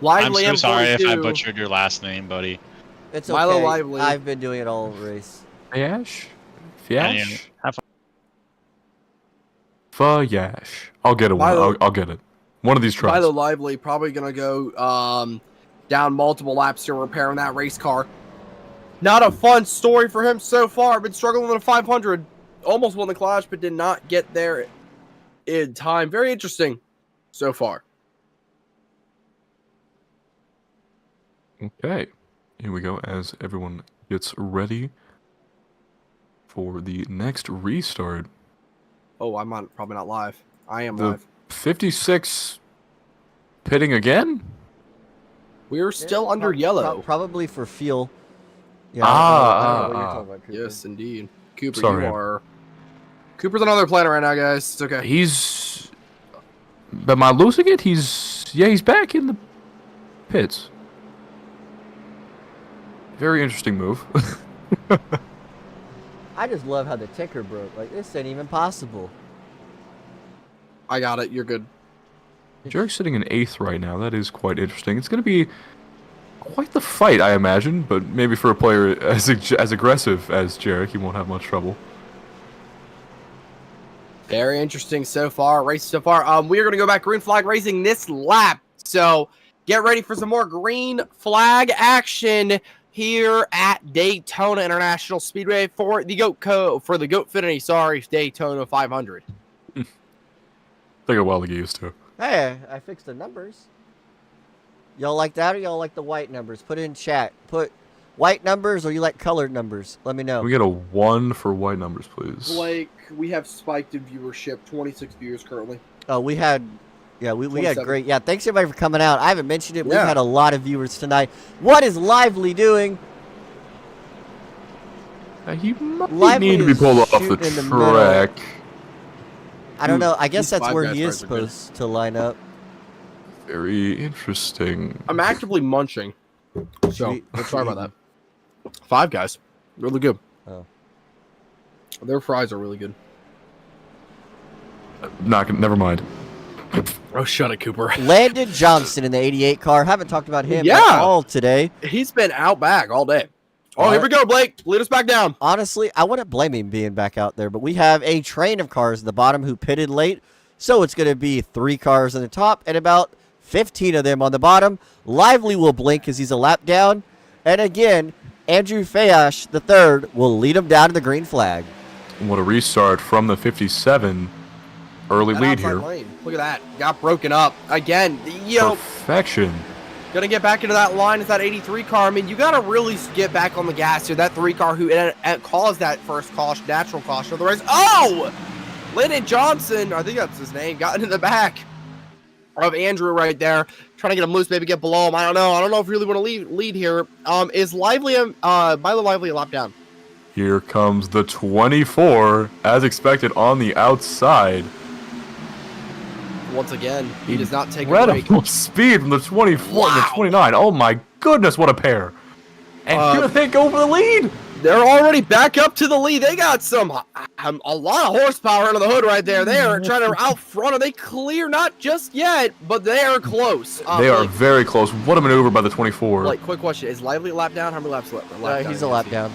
I'm Lively so sorry if I M42. butchered your last name, buddy. It's Milo okay. Lively. I've been doing it all race. Fayash? And you Fayash? have fun. Fayash. I'll get it. Milo- I'll get it. One of these tries. Milo Lively probably gonna go down multiple laps to repairing that race car. Not a fun story for him so far. Been struggling with a 500. Almost won the clash, but did not get there in time. Very interesting so far. Okay. Here we go as everyone gets ready for the next restart. Oh, I'm on, probably not live. I am The live. 56 pitting again? We're still under yellow. Probably for fuel. Yeah, I don't know what you're talking about, Cooper. Yes, indeed. Cooper, Sorry. you are... Cooper's on another planet right now, guys. It's okay. He's... Am I losing it? He's back in the pits. Very interesting move. I just love how the ticker broke. Like, this ain't even possible. I got it. You're good. Jarek's sitting in 8th right now. That is quite interesting. It's going to be quite the fight, I imagine, but maybe for a player as aggressive as Jarek, he won't have much trouble. Very interesting so far. Race so far. We are going to go back green flag racing this lap. So Get ready for some more green flag action here at Daytona International Speedway for the Goatfinity. Sorry, Daytona 500. Take a while to get used to. Hey, I fixed the numbers. Y'all like that or y'all like the white numbers? Put it in chat. Put white numbers or you like colored numbers. Let me know. Can we get a 1 for white numbers, please? Blake, we have spiked in viewership, 26 viewers currently. Oh, we had great. Yeah, thanks everybody for coming out. I haven't mentioned it. We've had a lot of viewers tonight. What is Lively doing? He might Lively need to be is pulled off the shooting in the track. I don't know. I guess these that's five where guys he is guys are good. supposed to line up. Very interesting. I'm actively munching. So, sorry about that. Five Guys. Really good. Oh. Their fries are really good. Never mind. Oh, shut it, Cooper. Landon Johnson in the 88 car. Haven't talked about him Yeah. at all today. He's been out back all day. Oh, here we go, Blake. Lead us back down. Honestly, I wouldn't blame him being back out there, but we have a train of cars at the bottom who pitted late, so it's going to be 3 cars on the top and about 15 of them on the bottom. Lively will blink as he's a lap down, and again, Andrew Fayash III will lead him down to the green flag. What a restart from the 57. Early That lead outside here. lane. Look at that. Got broken up. Again, Perfection. gonna get back into that line. It's that 83 car. I mean, you gotta really get back on the gas here. That 3 car who caused that first caution, natural caution of the race. Oh! Lyndon Johnson, I think that's his name, got into the back of Andrew right there. Trying to get him loose, maybe get below him. I don't know. I don't know if you really want to lead here. Is Lively, Milo Lively a lap down? Here comes the 24, as expected, on the outside. Once again, he does not take a break. Incredible speed from the 24 and the Wow. 29. Oh my goodness, what a pair. And here they go for the lead. They're already back up to the lead. They got a lot of horsepower under the hood right there. They are trying to out front. Are they clear? Not just yet, but they are close. They are very close. What a maneuver by the 24. Like, quick question: is Lively a lap down? How many laps left? He's a lap down.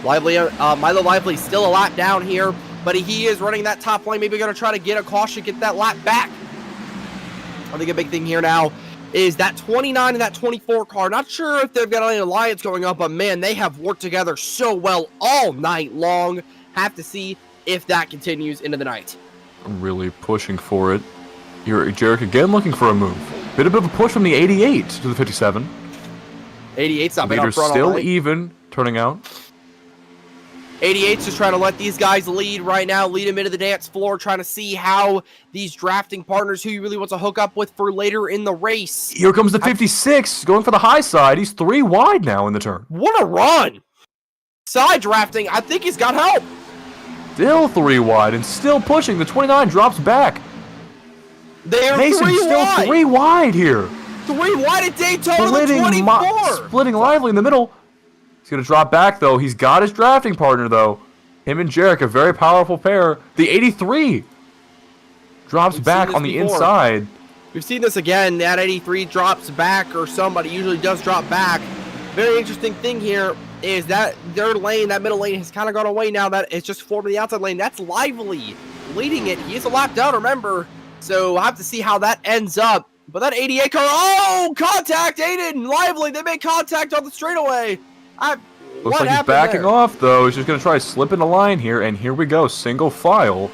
Lively, Milo Lively still a lap down here, but he is running that top lane. Maybe going to try to get a caution, get that lap back. I think a big thing here now is that 29 and that 24 car. Not sure if they've got any alliance going on, but man, they have worked together so well all night long. Have to see if that continues into the night. Really pushing for it. Here, Jarek again looking for a move. Bit of a push from the 88 to the 57. 88's not been up Leader's front all still night. even, turning out. 88's just trying to let these guys lead right now, lead them into the dance floor, trying to see how these drafting partners who he really wants to hook up with for later in the race. Here comes the 56, going for the high side. He's 3 wide now in the turn. What a run! Side drafting, I think he's got help. Still 3 wide and still pushing. The 29 drops back. They are Mason 3 still wide. 3 wide here. 3 wide at Daytona, the 24. Splitting Lively in the middle. He's going to drop back, though. He's got his drafting partner, though. Him and Jarek, a very powerful pair. The 83 drops back on the inside. We've seen this again. That 83 drops back, or somebody usually does drop back. Very interesting thing here is that their lane, that middle lane, has kind of gone away now. That it's just forming the outside lane. That's Lively leading it. He is a lap down, remember. So we'll have to see how that ends up. But that 88 car, oh, contact, Aiden, Lively. They made contact on the straightaway. Looks like he's backing off, though. He's just going to try slipping the line here, and here we go. Single file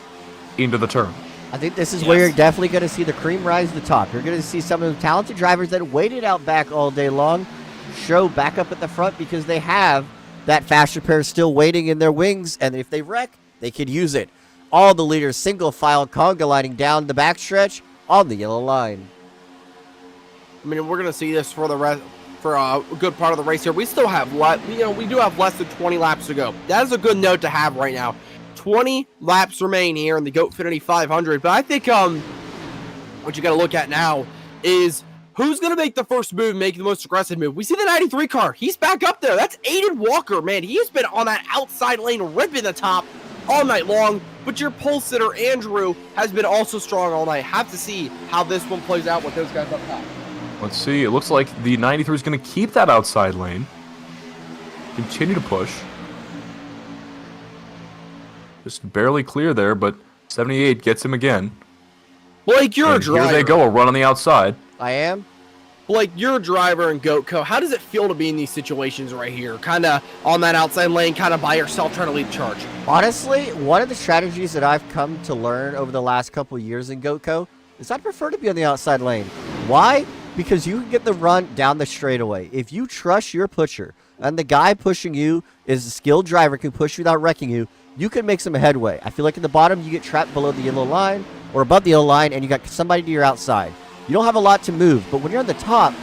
into the turn. I think this is where you're definitely going to see the cream rise to the top. You're going to see some of the talented drivers that waited out back all day long show back up at the front because they have that faster pair still waiting in their wings, and if they wreck, they could use it. All the leaders single file conga lining down the backstretch on the yellow line. I mean, we're going to see this for the rest. For a good part of the race here, we still have we do have less than 20 laps to go. That is a good note to have right now. 20 laps remain here in the Goatfinity 500. But I think what you got to look at now is who's going to make the first move, make the most aggressive move. We see the 93 car. He's back up there. That's Aiden Walker, man. He's been on that outside lane ripping the top all night long. But your pole sitter Andrew has been also strong all night. Have to see how this one plays out with those guys up top. Let's see. It looks like the 93 is going to keep that outside lane. Continue to push. Just barely clear there, but 78 gets him again. Blake, you're a driver. Here they go. A run on the outside. I am. Blake, you're a driver in GoatCo. How does it feel to be in these situations right here? Kind of on that outside lane, kind of by yourself trying to lead the charge. Honestly, one of the strategies that I've come to learn over the last couple of years in GoatCo is I'd prefer to be on the outside lane. Why? Because you can get the run down the straightaway. If you trust your pusher and the guy pushing you is a skilled driver, can push you without wrecking you, you can make some headway. I feel like in the bottom, you get trapped below the yellow line or above the yellow line, and you got somebody to your outside. You don't have a lot to move, but when you're on the top,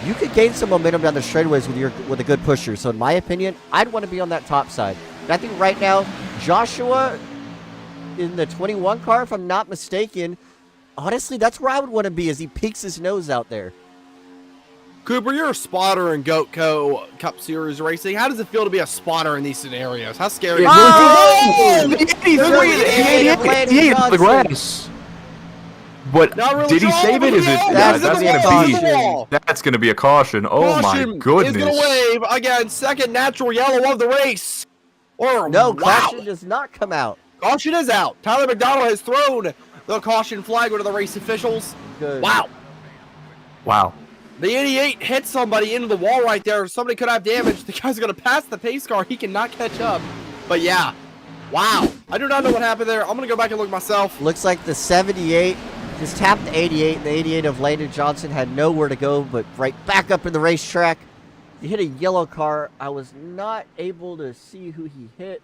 you could gain some momentum down the straightaways with a good pusher. So in my opinion, I'd want to be on that top side. And I think right now, Joshua in the 21 car, if I'm not mistaken, honestly, that's where I would want to be as he peeks his nose out there. Cooper, you're a spotter in GoatCo Cup Series racing. How does it feel to be a spotter in these scenarios? How scary is it? Oh! He hit the grass. But Not really did he sure. save it? Is it? That's That's gonna be a gonna be. That's gonna be a caution. Oh my Caution goodness! is gonna wave again. Second natural yellow of the race. Or No, wow. caution does not come out. Caution is out. Tyler McDonald has thrown the caution flag to the race officials. Good. Wow. Wow. The 88 hit somebody into the wall right there. Somebody could have damage. The guy's going to pass the pace car. He cannot catch up. But yeah. Wow. I do not know what happened there. I'm going to go back and look myself. Looks like the 78 just tapped the 88. The 88 of Landon Johnson had nowhere to go but right back up in the racetrack. He hit a yellow car. I was not able to see who he hit.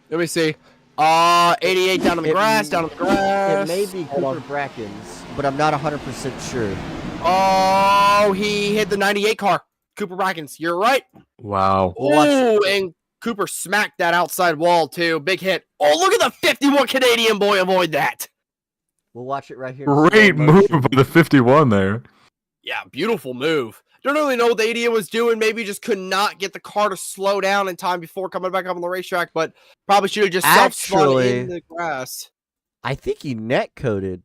Let me see. 88 down on the grass, down on the grass. It may be Cooper Brackens, but I'm not 100% sure. Oh, he hit the 98 car. Cooper Brackens, you're right. Wow. Oh, and Cooper smacked that outside wall, too. Big hit. Oh, look at the 51 Canadian boy avoid that. We'll watch it right here. Great move by the 51 there. Yeah, beautiful move. Don't really know what the 88 was doing. Maybe just could not get the car to slow down in time before coming back up on the racetrack, but probably should have just self-spun in the grass. I think he net-coded.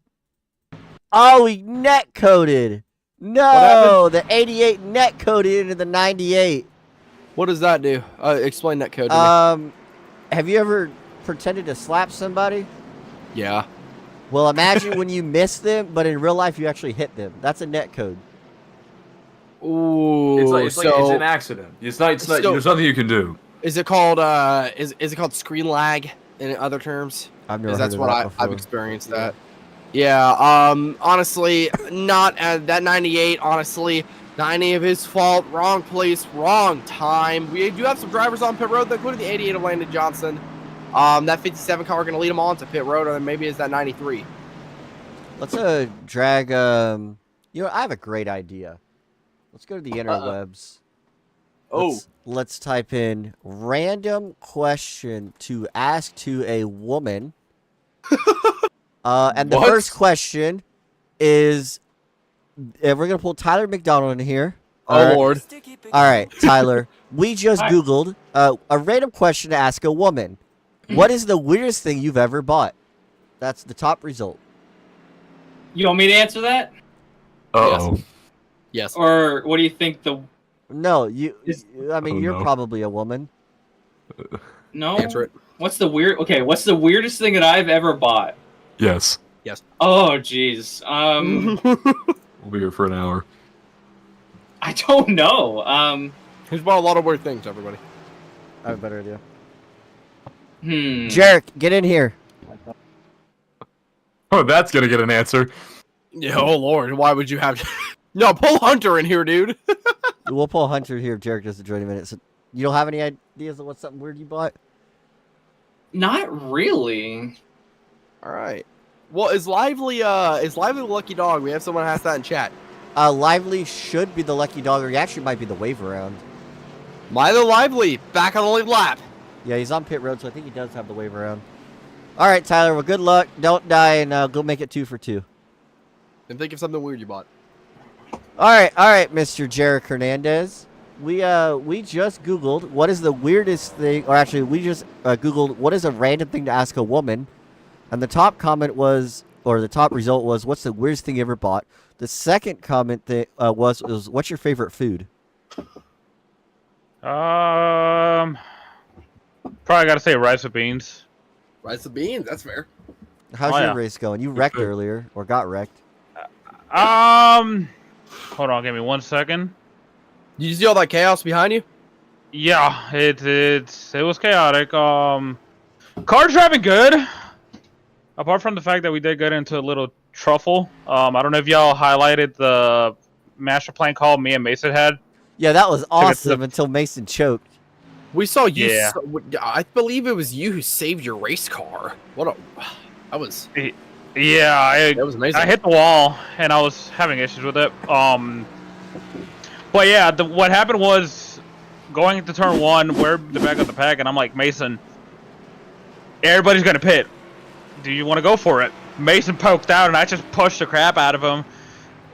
Oh, he net-coded. No, the 88 net-coded into the 98. What does that do? Explain that code to me. Have you ever pretended to slap somebody? Yeah. Well, imagine when you miss them, but in real life you actually hit them. That's a net code. Ooh, It's an accident. It's not. There's nothing you can do. Is it called is it called screen lag in other terms? I've never heard That's of what that I've before. experienced that. Yeah. Honestly, not that 98. Honestly, not any of his fault. Wrong place, wrong time. We do have some drivers on pit road, including the 88 of Landon Johnson. That 57 car going to lead him on to pit road, or then maybe it's that 93. Let's drag. I have a great idea. Let's go to the interwebs. Let's type in random question to ask to a woman. And the first question is, we're going to pull Tyler McDonald in here. Lord. All right, Tyler. We just Googled a random question to ask a woman. What is the weirdest thing you've ever bought? That's the top result. You want me to answer that? Uh-oh. Yes. Or what do you think the... No, you're probably a woman. No? Answer it. What's the weirdest thing that I've ever bought? Yes. Oh, jeez. We'll be here for an hour. I don't know. He's bought a lot of weird things, everybody. I have a better idea. Jarek, get in here. Oh, that's gonna get an answer. Yeah, oh Lord, why would you have to... No, pull Hunter in here, dude. We'll pull Hunter here if Jarek doesn't join in a minute. So you don't have any ideas of what's something weird you bought? Not really. All right. Well, is Lively the lucky dog? We have someone ask that in chat. Lively should be the lucky dog, or he actually might be the wave around. Milo Lively, back on the lead lap. Yeah, he's on pit road, so I think he does have the wave around. All right, Tyler. Well, good luck. Don't die, and go make it 2 for 2. And think of something weird you bought. All right, Mr. Jarek Hernandez. We just Googled what is the weirdest thing, or actually, we just Googled what is a random thing to ask a woman, and the top comment was, or the top result was, what's the weirdest thing you ever bought? The second comment that was what's your favorite food? Probably gotta say rice with beans. Rice and beans, that's fair. How's your race going? You wrecked earlier, or got wrecked? Hold on, give me 1 second. Did you see all that chaos behind you? Yeah, it was chaotic. Car driving good. Apart from the fact that we did get into a little truffle. I don't know if y'all highlighted the master plan call me and Mason had. Yeah, that was get to awesome the- until Mason choked. We saw you. Yeah. I believe it was you who saved your race car. That was Yeah, that was amazing. I hit the wall and I was having issues with it. But yeah, what happened was going into turn 1, we're the back of the pack, and I'm like, Mason, everybody's gonna pit. Do you want to go for it? Mason poked out, and I just pushed the crap out of him.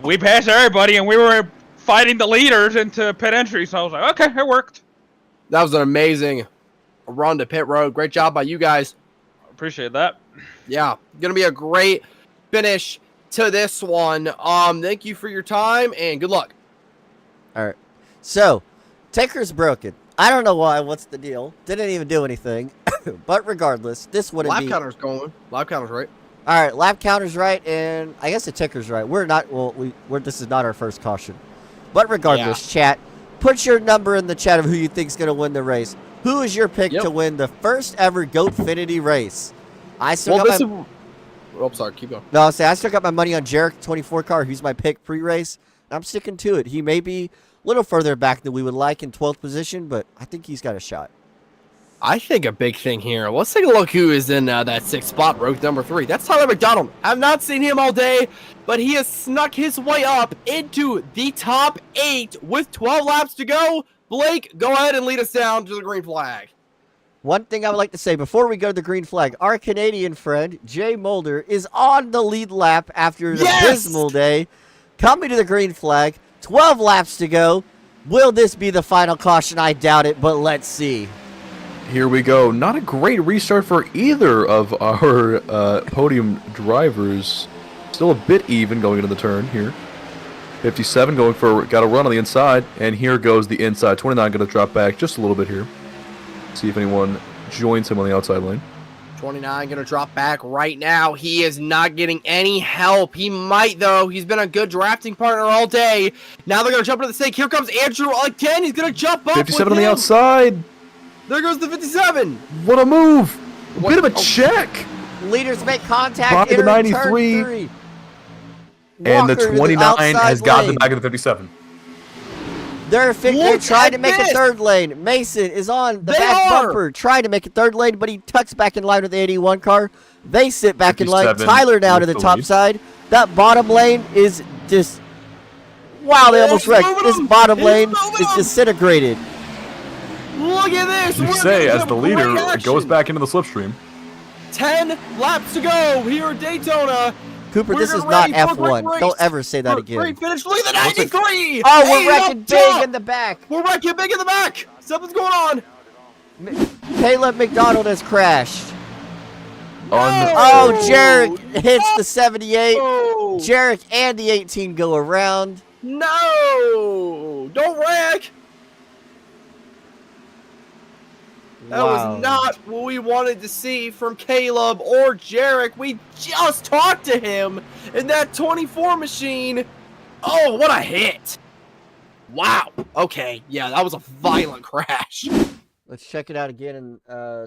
We passed everybody, and we were fighting the leaders into pit entry. So I was like, okay, it worked. That was an amazing run to pit road. Great job by you guys. Appreciate that. Yeah, gonna be a great finish to this one. Thank you for your time and good luck. All right. So, Ticker's broken. I don't know why. What's the deal? Didn't even do anything. But regardless, this wouldn't Lap be... counter's going. Lap counter's right. All right, lap counter's right, and I guess the ticker's right. We're not... Well, this is not our first caution. But regardless, chat, put your number in the chat of who you think's going to win the race. Who is your pick to win the first ever Goatfinity race? I still got my... Oh, sorry. Keep going. No, I still got my money on Jarek 24 car. He's my pick pre-race. I'm sticking to it. He may be a little further back than we would like in 12th position, but I think he's got a shot. I think a big thing here. Let's take a look who is in that 6th spot, row number 3. That's Tyler McDonald. I've not seen him all day, but he has snuck his way up into the top 8 with 12 laps to go. Blake, go ahead and lead us down to the green flag. One thing I would like to say before we go to the green flag, our Canadian friend, Jay Mulder, is on the lead lap after an abysmal day. Coming to the green flag, 12 laps to go. Will this be the final caution? I doubt it, but let's see. Here we go. Not a great restart for either of our podium drivers. Still a bit even going into the turn here. 57 going for, got a run on the inside, and here goes the inside. 29 going to drop back just a little bit here. See if anyone joins him on the outside lane. 29 going to drop back right now. He is not getting any help. He might, though. He's been a good drafting partner all day. Now they're going to jump into the stake. Here comes Andrew again. He's going to jump up 57 with on the him. outside. There goes the 57. What a move. Bit of a check. Leaders make contact. By the 93. Turn 3. And the Walker to 29 has got the lane. back of the 57. They're trying to make a third lane. Mason is on the back bumper, trying to make a third lane, but he tucks back in line with the 81 car. They sit back in line. Tyler now to the top side. That bottom lane is just... Wow, they almost wrecked. This bottom lane is disintegrated. Look at this. You say, as the leader, it goes back into the slipstream. 10 laps to go here at Daytona. Cooper, this is not F1. Don't ever say that again. Great finish. Look at the 93. Oh, we're wrecking big in the back. We're wrecking big in the back. Something's going on. Caleb McDonald has crashed. No. Oh, Jarek hits the 78. Oh. Jarek and the 18 go around. No. Don't wreck. That was not what we wanted to see from Caleb or Jarek. We just talked to him in that 24 machine. Oh, what a hit. Wow. Okay. Yeah, that was a violent crash. Let's check it out again in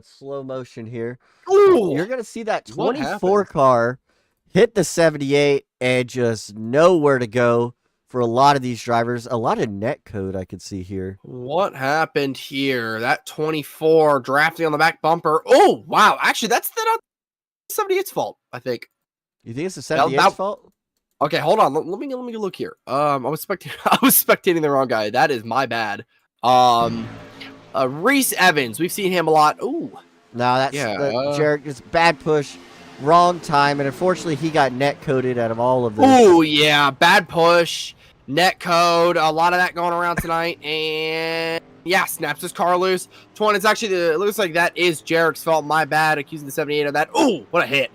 slow motion here. Ooh. You're going to see that 24 car hit the 78 and just know where to go for a lot of these drivers. A lot of net code I could see here. What happened here? That 24 drafting on the back bumper. Oh, wow. Actually, that's the 78's fault, I think. You think it's the 78's fault? Okay, hold on. Let me look here. I was spectating the wrong guy. That is my bad. Reese Evans. We've seen him a lot. Ooh. No, that's Jarek. It's bad push, wrong time, and unfortunately he got net coded out of all of this. Ooh, yeah, bad push, net code, a lot of that going around tonight, and yeah, snaps his car loose. 20. It's actually it looks like that is Jarek's fault. My bad, accusing the 78 of that. Ooh, what a hit.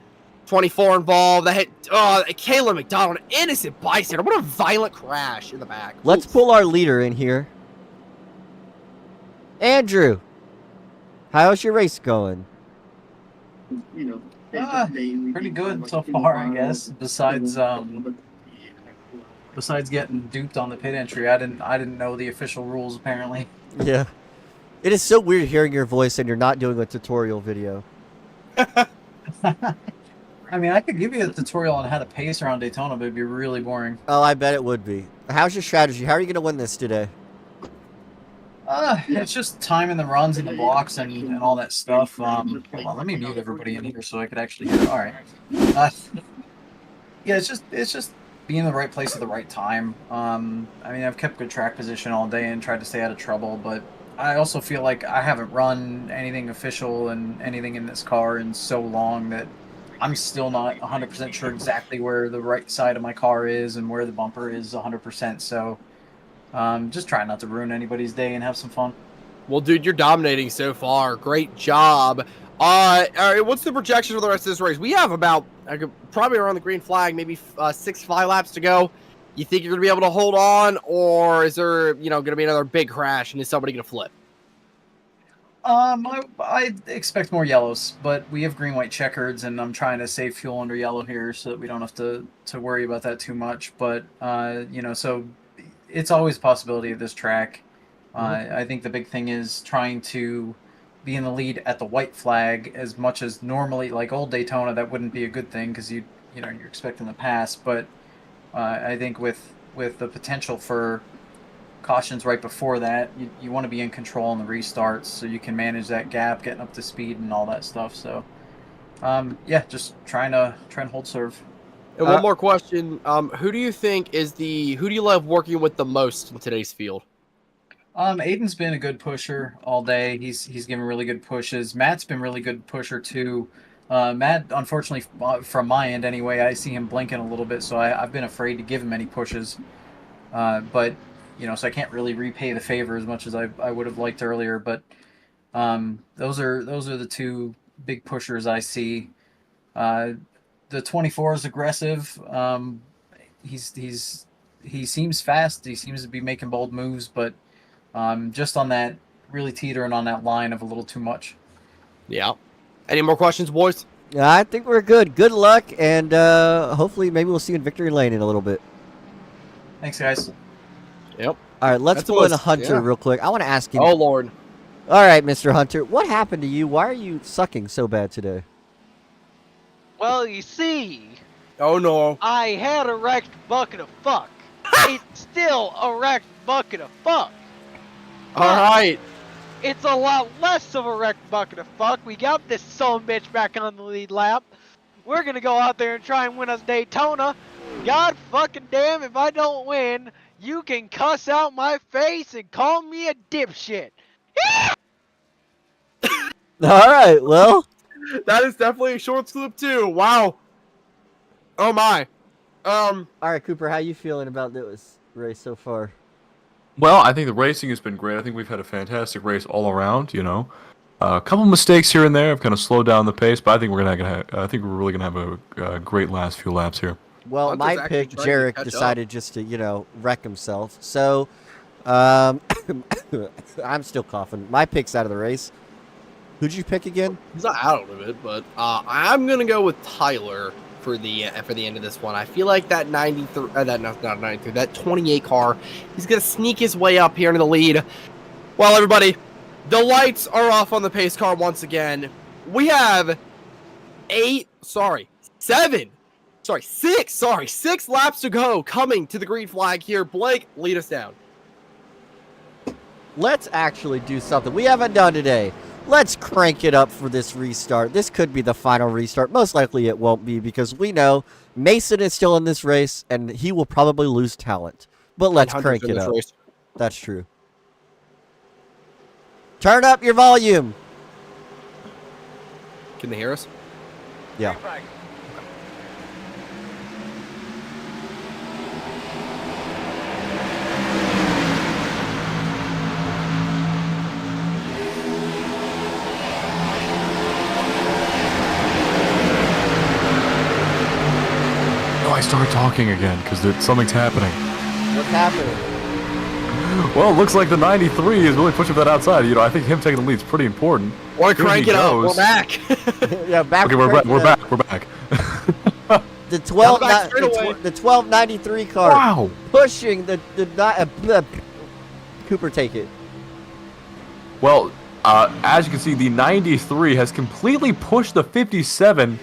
24 involved. That hit. Oh, Caleb McDonald, innocent bystander. What a violent crash in the back. Let's pull our leader in here. Andrew, how's your race going? Pretty good so far, I guess. Besides, besides getting duped on the pit entry, I didn't know the official rules apparently. Yeah. It is so weird hearing your voice and you're not doing a tutorial video. I mean, I could give you a tutorial on how to pace around Daytona, but it'd be really boring. Oh, I bet it would be. How's your strategy? How are you going to win this today? It's just timing the runs and the blocks and all that stuff. Hold on, let me mute everybody in here so I could actually hear. All right. Yeah, it's just being in the right place at the right time. I mean, I've kept good track position all day and tried to stay out of trouble, but I also feel like I haven't run anything official and anything in this car in so long that I'm still not 100% sure exactly where the right side of my car is and where the bumper is 100%. So just trying not to ruin anybody's day and have some fun. Well, dude, you're dominating so far. Great job. All right, what's the projection for the rest of this race? We have about probably around the green flag, maybe 5 laps to go. You think you're going to be able to hold on, or is there, going to be another big crash and is somebody going to flip? I expect more yellows, but we have green, white checkers, and I'm trying to save fuel under yellow here so that we don't have to worry about that too much. But, so it's always a possibility of this track. I think the big thing is trying to be in the lead at the white flag as much as normally, like old Daytona, that wouldn't be a good thing because you're expecting the pass. But I think with the potential for cautions right before that, you want to be in control on the restarts so you can manage that gap, getting up to speed and all that stuff. So, just trying to hold serve. And one more question: who do you love working with the most in today's field? Aiden's been a good pusher all day. He's given really good pushes. Matt's been really good pusher too. Matt, unfortunately, from my end anyway, I see him blinking a little bit, so I've been afraid to give him any pushes. But so I can't really repay the favor as much as I would have liked earlier. But those are the two big pushers I see. The 24 is aggressive. He seems fast. He seems to be making bold moves, but just on that, really teetering on that line of a little too much. Yeah. Any more questions, boys? I think we're good. Good luck, and hopefully maybe we'll see you in victory lane in a little bit. Thanks, guys. Yep. All right, let's pull in a Hunter real quick. I want to ask him. Oh, Lord. All right, Mr. Hunter, what happened to you? Why are you sucking so bad today? Well, you see, Oh, no. I had a wrecked bucket of fuck. It's still a wrecked bucket of fuck. All right. It's a lot less of a wrecked bucket of fuck. We got this son bitch back on the lead lap. We're gonna go out there and try and win us Daytona. God fucking damn, if I don't win, you can cuss out my face and call me a dipshit. All right, well. That is definitely a short sloop too. Wow. Oh my. All right, Cooper, how you feeling about this race so far? Well, I think the racing has been great. I think we've had a fantastic race all around. A couple mistakes here and there have kind of slowed down the pace, but I think we're really gonna have a great last few laps here. Well, Hunter's my actually pick, trying to Jarek, catch decided just to, wreck himself. So, I'm still coughing. My pick's out of the race. Who'd you pick again? He's not out of it, but I'm gonna go with Tyler for the end of this one. I feel like that 28 car, he's gonna sneak his way up here into the lead. Well, everybody, the lights are off on the pace car once again. We have 6 laps to go coming to the green flag here. Blake, lead us down. Let's actually do something we haven't done today. Let's crank it up for this restart. This could be the final restart. Most likely it won't be because we know Mason is still in this race and he will probably lose talent. But let's crank it up. That's true. Turn up your volume. Can they hear us? Yeah. I started talking again because something's happening. What's happening? Well, it looks like the 93 is really pushing that outside. I think him taking the lead is pretty important. Or crank it up. We're back. Yeah, back. Okay, we're back. the 12 back straightaway. the 1293 car Wow. pushing the Cooper, take it. Well, as you can see, the 93 has completely pushed the 57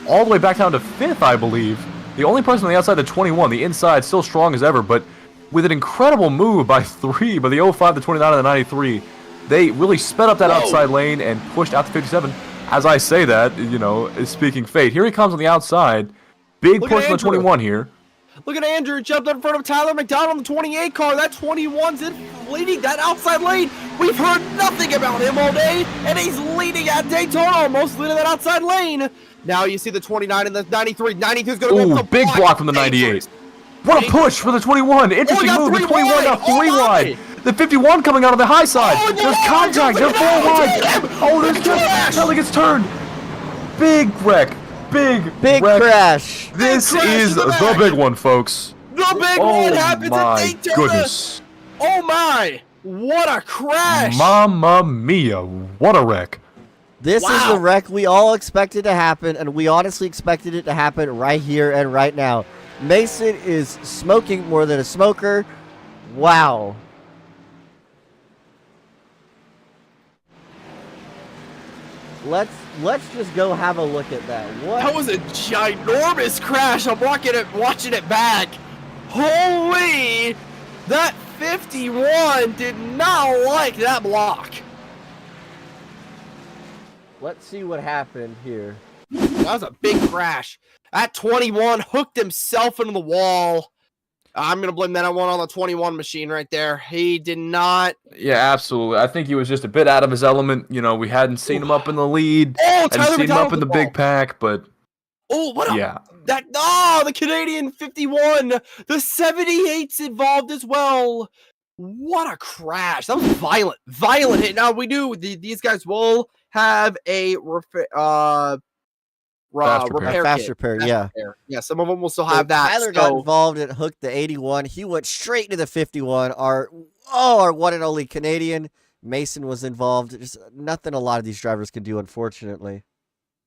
all the way back down to 5th, I believe. The only person on the outside, the 21, the inside, still strong as ever, but with an incredible move by the 05, the 29, and the 93, they really sped up that outside lane and pushed out the 57. As I say that, you know, is speaking fate. Here he comes on the outside. Big Look push at from the 21 here. Look at Andrew, jumped up in front of Tyler McDonald on the 28 car. That 21's in leading that outside lane. We've heard nothing about him all day, and he's leading at Daytona, almost leading that outside lane. Now you see the 29 and the 93. 93's going to go up the Big block from the 98. What a push for the 21. Interesting move. The 21 now 3 wide. The 51 coming out of the high side. There's contact. They're 4 wide. Oh, there's just nothing gets turned. Big wreck. Big wreck. Crash. This is the big one, folks. The big one happens at Daytona. Goodness. Oh my. What a crash. Mamma mia. What a wreck. This is the wreck we all expected to happen, and we honestly expected it to happen right here and right now. Mason is smoking more than a smoker. Wow. Let's just go have a look at that. What? That was a ginormous crash. I'm watching it back. Holy, that 51 did not like that block. Let's see what happened here. That was a big crash. That 21 hooked himself into the wall. I'm going to blame that one on the 21 machine right there. He did not. Yeah, absolutely. I think he was just a bit out of his element. You know, we hadn't seen him up in the lead. Hadn't seen him up in the big pack, but... Oh, what a... Yeah. The Canadian 51. The 78's involved as well. What a crash. That was violent. Violent hit. Now, we do... These guys will have a repair fast kit. repair, yeah. Yeah, some of them will still have that. Tyler got involved and hooked the 81. He went straight into the 51. Our one and only Canadian. Mason was involved. Just nothing a lot of these drivers can do, unfortunately.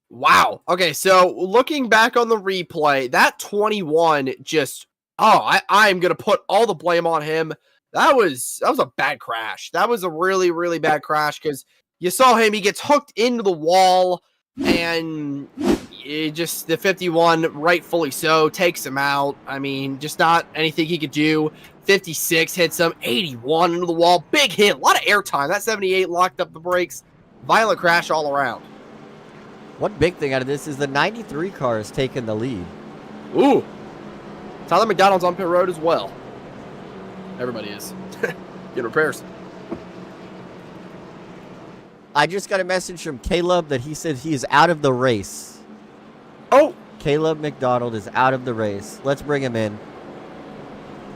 Wow. Okay, so looking back on the replay, that 21 just... I am going to put all the blame on him. That was a bad crash. That was a really, really bad crash because you saw him. He gets hooked into the wall, and the 51, rightfully so, takes him out. I mean, just not anything he could do. 56 hits him. 81 into the wall. Big hit. A lot of airtime. That 78 locked up the brakes. Violent crash all around. One big thing out of this is the 93 car has taken the lead. Ooh. Tyler McDonald's on pit road as well. Everybody is. Get repairs. I just got a message from Caleb that he said he is out of the race. Oh! Caleb McDonald is out of the race. Let's bring him in.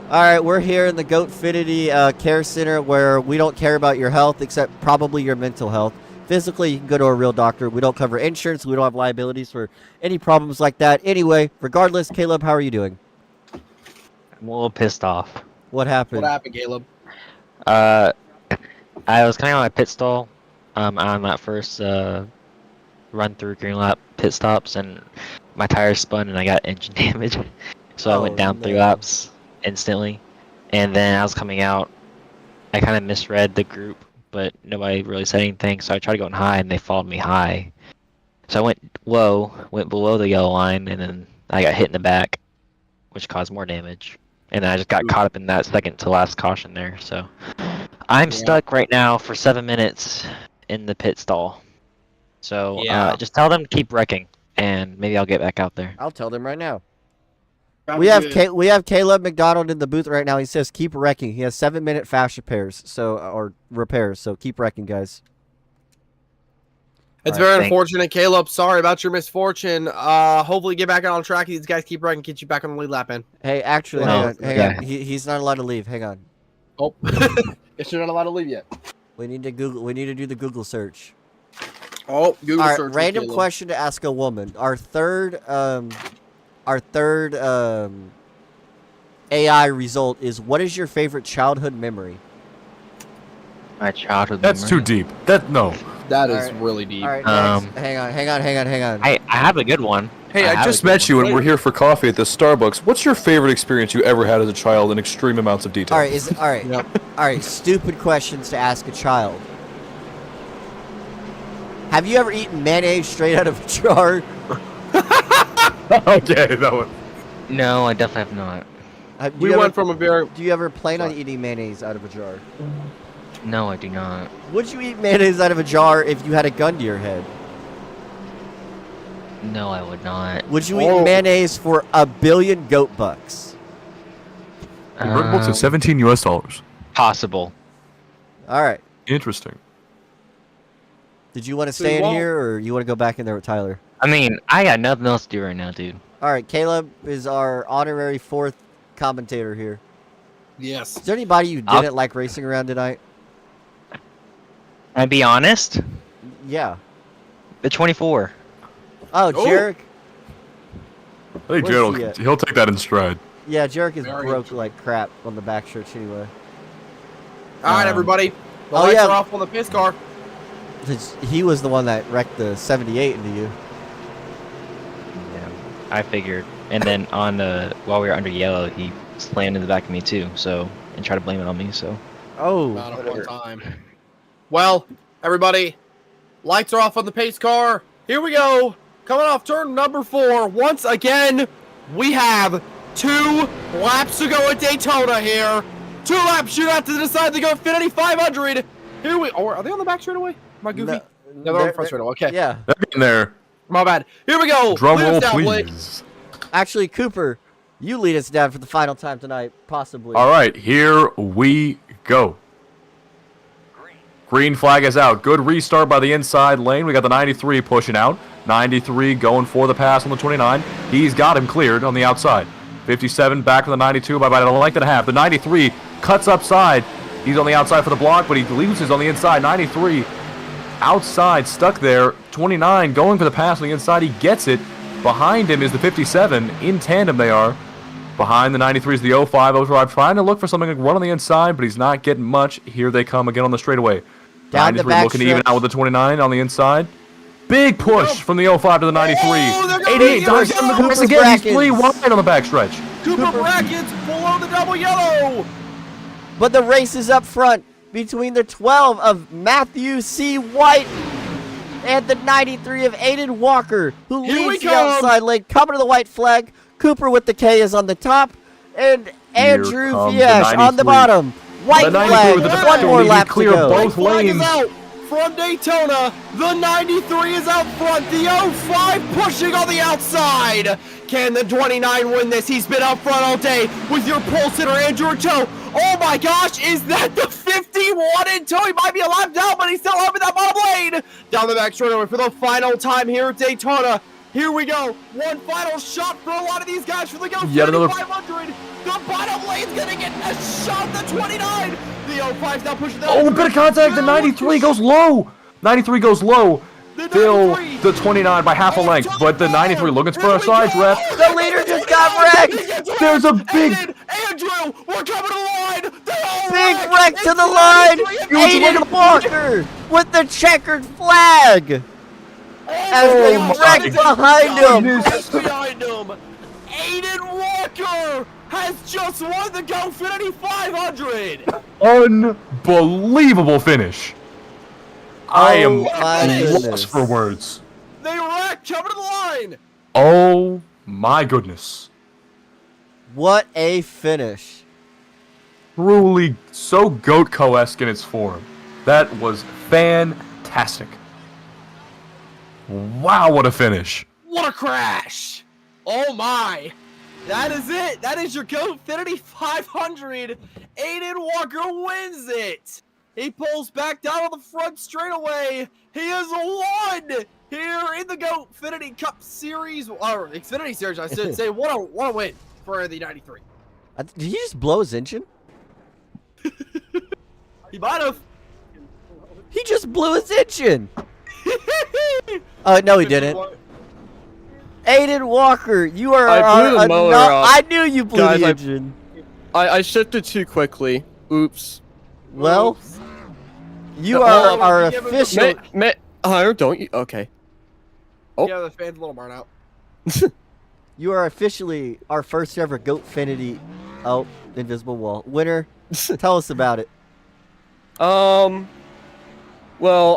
All right, we're here in the Goatfinity Care Center where we don't care about your health except probably your mental health. Physically, you can go to a real doctor. We don't cover insurance. We don't have liabilities for any problems like that. Anyway, regardless, Caleb, how are you doing? I'm a little pissed off. What happened? What happened, Caleb? I was coming out of my pit stall on that first run through green lap pit stops, and my tires spun and I got engine damage. So I went down 3 laps instantly, and then I was coming out. I kind of misread the group, but nobody really said anything, so I tried going high, and they followed me high. So I went below the yellow line, and then I got hit in the back, which caused more damage. And then I just got caught up in that second to last caution there, so I'm stuck right now for 7 minutes in the pit stall. So just tell them to keep wrecking, and maybe I'll get back out there. I'll tell them right now. We have Caleb McDonald in the booth right now. He says keep wrecking. He has 7-minute fast repairs, so keep wrecking, guys. It's very unfortunate, Caleb. Sorry about your misfortune. Hopefully get back on track. These guys keep wrecking, get you back on the lead lap in. Hey, actually, hang on. He's not allowed to leave. Hang on. Oh, guess you're not allowed to leave yet. We need to do the Google search. Oh, Google search. All right, random question to ask a woman. Our third AI result is: what is your favorite childhood memory? My childhood That's memory? too deep. No. That is Alright. really deep. All right, next. Hang on. I have a good one. Hey, I just met you and we're here for coffee at the Starbucks. What's your favorite experience you ever had as a child in extreme amounts of detail? All right, all right, all right. Stupid questions to ask a child. Have you ever eaten mayonnaise straight out of a jar? Okay, that one. No, I definitely have not. We went from a very. Do you ever plan on eating mayonnaise out of a jar? No, I do not. Would you eat mayonnaise out of a jar if you had a gun to your head? No, I would not. Would you eat mayonnaise for $1 billion goat bucks? Convertible to $17 US. Possible. All right. Interesting. Did you want to stay in here, or you want to go back in there with Tyler? I mean, I got nothing else to do right now, dude. All right, Caleb is our honorary 4th commentator here. Yes. Is there anybody you didn't like racing around tonight? Can I be honest? Yeah. The 24. Oh, Jarek. I think Where's he'll take that in stride. Yeah, Jarek is broke like crap on the back stretch anyway. All right, everybody. The Oh, lights yeah. are off on the pace car. He was the one that wrecked the 78 into you. Yeah, I figured. And then while we were under yellow, he slammed in the back of me too. So and tried to blame it on me. So. Oh. Not a fun time. Well, everybody, lights are off on the pace car. Here we go. Coming off turn number 4. Once again, we have 2 laps to go at Daytona here. 2 laps shootout to decide the Goatfinity 500. Here we are they on the back straightaway? Am I goofy? No, they're on the front straightaway. Okay. Yeah. They're in there. My bad. Here we go. Drum Lead roll, us down, Blake. please. Actually, Cooper, you lead us down for the final time tonight, possibly. All right, here we go. Green flag is out. Good restart by the inside lane. We got the 93 pushing out. 93 going for the pass on the 29. He's got him cleared on the outside. 57 back to the 92 by about a length and a half. The 93 cuts upside. He's on the outside for the block, but he loses on the inside. 93 outside, stuck there. 29 going for the pass on the inside. He gets it. Behind him is the 57. In tandem they are. Behind the 93 is the 05. 05 trying to look for something to run on the inside, but he's not getting much. Here they come again on the straightaway. Down the 93 back looking to even stretch. out with the 29 on the inside. Big push from the 05 to the 93. Oh, 88 dives down the pass again. He's 3 wide on the backstretch. Cooper Brackets below the double yellow. But the race is up front between the 12 of Matthew C. White and the 93 of Aiden Walker, who Here leads we the come. outside lane. Coming to the white flag. Cooper with the K is on the top. And Andrew comes the Fiesch on the 93. bottom. White The 93 flag. with the One more penalty, lap to clear go. both Flag is lanes. out from Daytona. The 93 is out front. The 05 pushing on the outside. Can the 29 win this? He's been up front all day with your pole sitter, Andrew Cho. Oh my gosh, is that the 51 in tow? He might be a lap down, but he's still up in that bottom lane. Down the back straightaway for the final time here at Daytona. Here we go. One final shot for a lot of these guys for the Yet another- 500. The bottom lane's going to get a shot. The 29. The 05's now pushing that. Oh, bit of contact. The 93 goes low. 93 goes low. Still the 29 by half a length, but the 93 looking for a side rep. The leader just got wrecked. There's a big Andrew, we're coming to the line. Big wreck to the line. Aiden Walker with the checkered flag. As they wreck behind him. Behind him. Aiden Walker has just won the Goatfinity 500. Unbelievable finish. I am my lost goodness. for words. They wreck coming to the line. Oh my goodness. What a finish. Truly so Goatco-esque in its form. That was fantastic. Wow, what a finish. What a crash. Oh my. That is it. That is your Goatfinity 500. Aiden Walker wins it. He pulls back down on the front straightaway. He has won here in the Goatfinity Cup Series, or Xfinity Series, I should say. What a win for the 93. Did he just blow his engine? He might have. He just blew his engine. Oh, no, he didn't. Aiden Walker, you are I blew the motor off. I knew you blew Guys, the engine. I shifted too quickly. Oops. Well, You are our give him official. Don't you? Okay. Oh. Yeah, the fans a little burnt out. You are officially our first ever Goatfinity. Oh, invisible wall winner. Tell us about it. Well,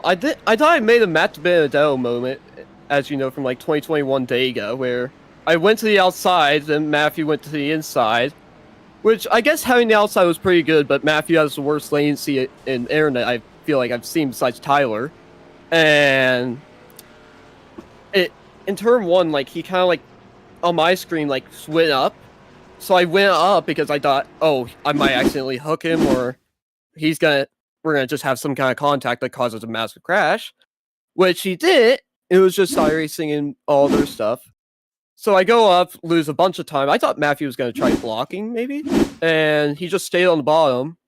I thought I made a Matt Benedetto moment, as you know, from like 2021 Dega, where I went to the outside, and Matthew went to the inside, which I guess having the outside was pretty good, but Matthew has the worst latency in internet I feel like I've seen besides Tyler. And in turn one, like, he kind of like, on my screen, like, went up. So I went up because I thought, oh, I might accidentally hook him, or we're gonna just have some kind of contact that causes a massive crash, which he did. It was just iRacing and all their stuff. So I go up, lose a bunch of time. I thought Matthew was gonna try blocking maybe, and he just stayed on the bottom.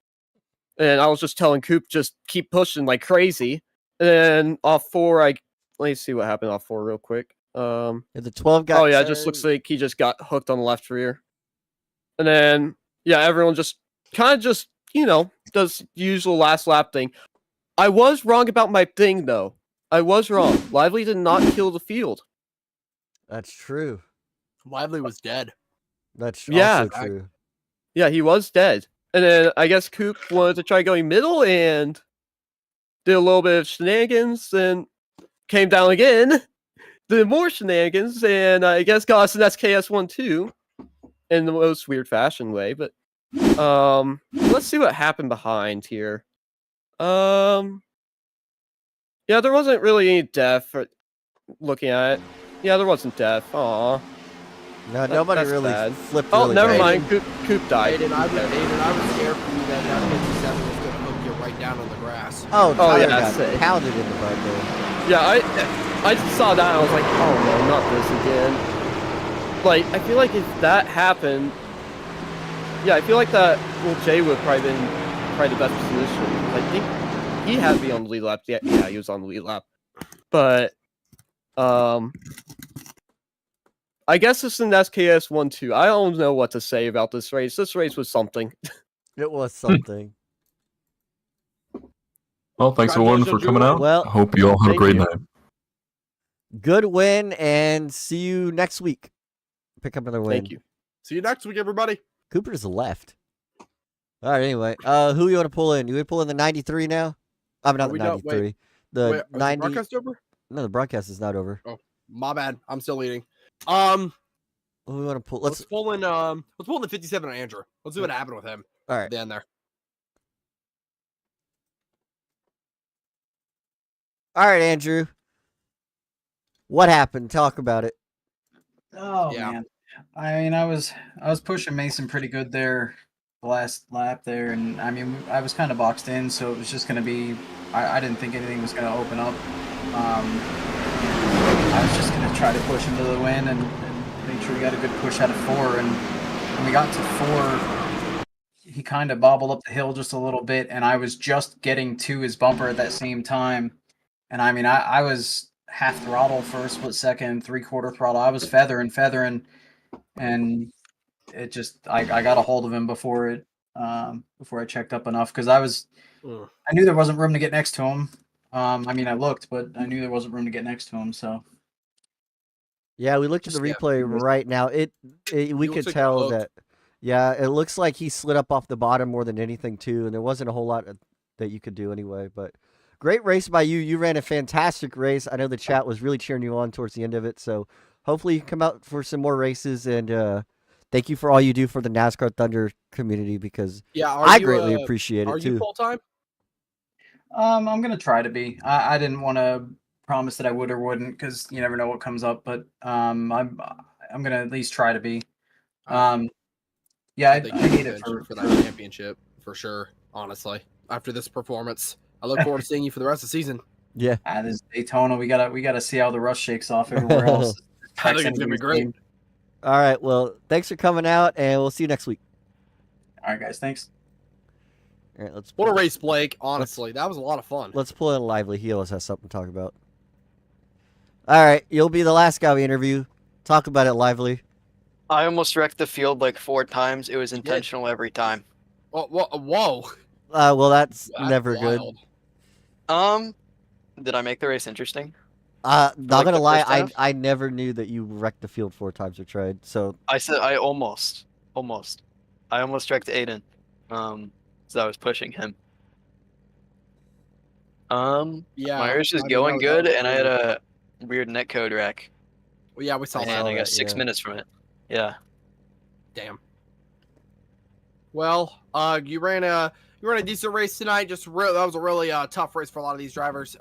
And I was just telling Coop just keep pushing like crazy. And then off 4, let me see what happened off 4 real quick. The 12 got. Oh yeah, it just looks like he just got hooked on the left rear. And then yeah, everyone just kind of just, you know, does the usual last lap thing. I was wrong about my thing, though. I was wrong. Lively did not kill the field. That's true. Lively was dead. That's Yeah. also true. Yeah, he was dead. And then I guess Coop wanted to try going middle and did a little bit of shenanigans, and came down again, did more shenanigans, and I guess got us an SKS1 too, in the most weird fashion way. But let's see what happened behind here. Yeah, there wasn't really any death for looking at it. Yeah, there wasn't death. Aw. No, nobody that's really bad. flipped. Oh, really never bad. mind. Coop died. Aiden, I was scared for you that 57 was going to hook you right down on the grass. Oh, Tyler yeah, got that's it. pounded in the butt there. Yeah, I saw that and I was like, oh no, not this again. Like, I feel like if that happened, yeah, I feel like that, well, Jay would have probably been the best position. I think he had to be on the lead lap. Yeah, he was on the lead lap. But, I guess it's an SKS 1-2. I don't know what to say about this race. This race was something. It was something. Well, thanks everyone for coming out. Well, I hope you all have a great night. Good win, and see you next week. Pick up another win. Thank you. See you next week, everybody. Cooper's left. All right, anyway. Who you want to pull in? You want to pull in the 93 now? I'm not the 93. The 90. The broadcast over? No, the broadcast is not over. Oh, my bad. I'm still leading. Who we want to pull? Let's pull in the 57 on Andrew. Let's see what happened with him. All right. At the end there. All right, Andrew. What happened? Talk about it. Oh man, I mean, I was pushing Mason pretty good there, the last lap there, and I mean, I was kind of boxed in, so it was just going to be. I didn't think anything was going to open up. I was just going to try to push him to the win and make sure we got a good push out of 4. And when we got to 4, he kind of bobbled up the hill just a little bit, and I was just getting to his bumper at that same time. And I mean, I was half throttle for a split second, 3/4 throttle. I was feathering, and it just I got a hold of him before I checked up enough, because I knew there wasn't room to get next to him. I mean, I looked, but I knew there wasn't room to get next to him. So yeah, we looked at the replay right now. We could tell that. Yeah, it looks like he slid up off the bottom more than anything too, and there wasn't a whole lot that you could do anyway. But great race by you. You ran a fantastic race. I know the chat was really cheering you on towards the end of it. So hopefully you come out for some more races, and thank you for all you do for the NASCAR Thunder community, because I greatly appreciate it too. Are you full time? I'm gonna try to be. I didn't want to promise that I would or wouldn't, because you never know what comes up. But I'm gonna at least try to be. Yeah, I need it for that championship for sure. Honestly, after this performance, I look forward to seeing you for the rest of the season. Yeah. This Daytona, we gotta see how the rust shakes off everywhere else. I think it's gonna be great. All right. Well, thanks for coming out, and we'll see you next week. All right, guys. Thanks. All right, What a race, Blake. Honestly, that was a lot of fun. Let's pull in Lively. He always has something to talk about. All right. You'll be the last guy we interview. Talk about it, Lively. I almost wrecked the field like 4 times. It was intentional every time. Whoa. Well, that's never wild. good. Did I make the race interesting? Not like gonna the lie, first half? I never knew that you wrecked the field 4 times or tried. So I said I almost. I almost wrecked Aiden. So I was pushing him. Yeah. My race is I mean, going that good, was and I had crazy. a weird netcode wreck, Well, yeah, we saw and that. I got that, 6 yeah. minutes from it. Yeah. Damn. Well, you ran a decent race tonight. That was a really tough race for a lot of these drivers.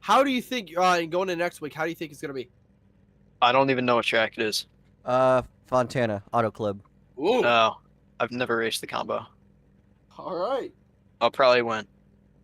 How do you think going into next week? How do you think it's gonna be? I don't even know what track it is. Fontana Auto Club. Ooh. No, I've never raced the combo. All right. I'll probably win.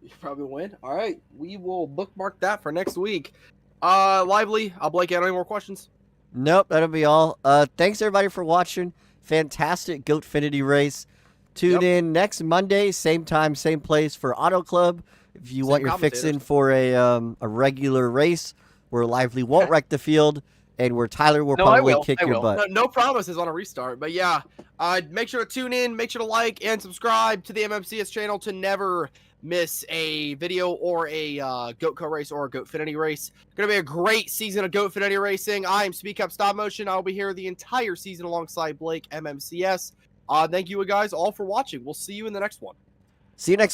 You probably win. All right. We will bookmark that for next week. Lively. Blake, any more questions? Nope, that'll be all. Thanks everybody for watching. Fantastic Goatfinity race. Tune in next Monday, same time, same place for Auto Club. If you want your fix in for a regular race where Lively won't wreck the field and where Tyler will probably kick your butt. No promises on a restart, but yeah. Make sure to tune in, make sure to like and subscribe to the MMCS channel to never miss a video or a GoatCo race or a Goatfinity race. Gonna be a great season of Goatfinity racing. I am Speed Cup Stop Motion. I'll be here the entire season alongside Blake MMCS. Thank you guys all for watching. We'll see you in the next one. See you next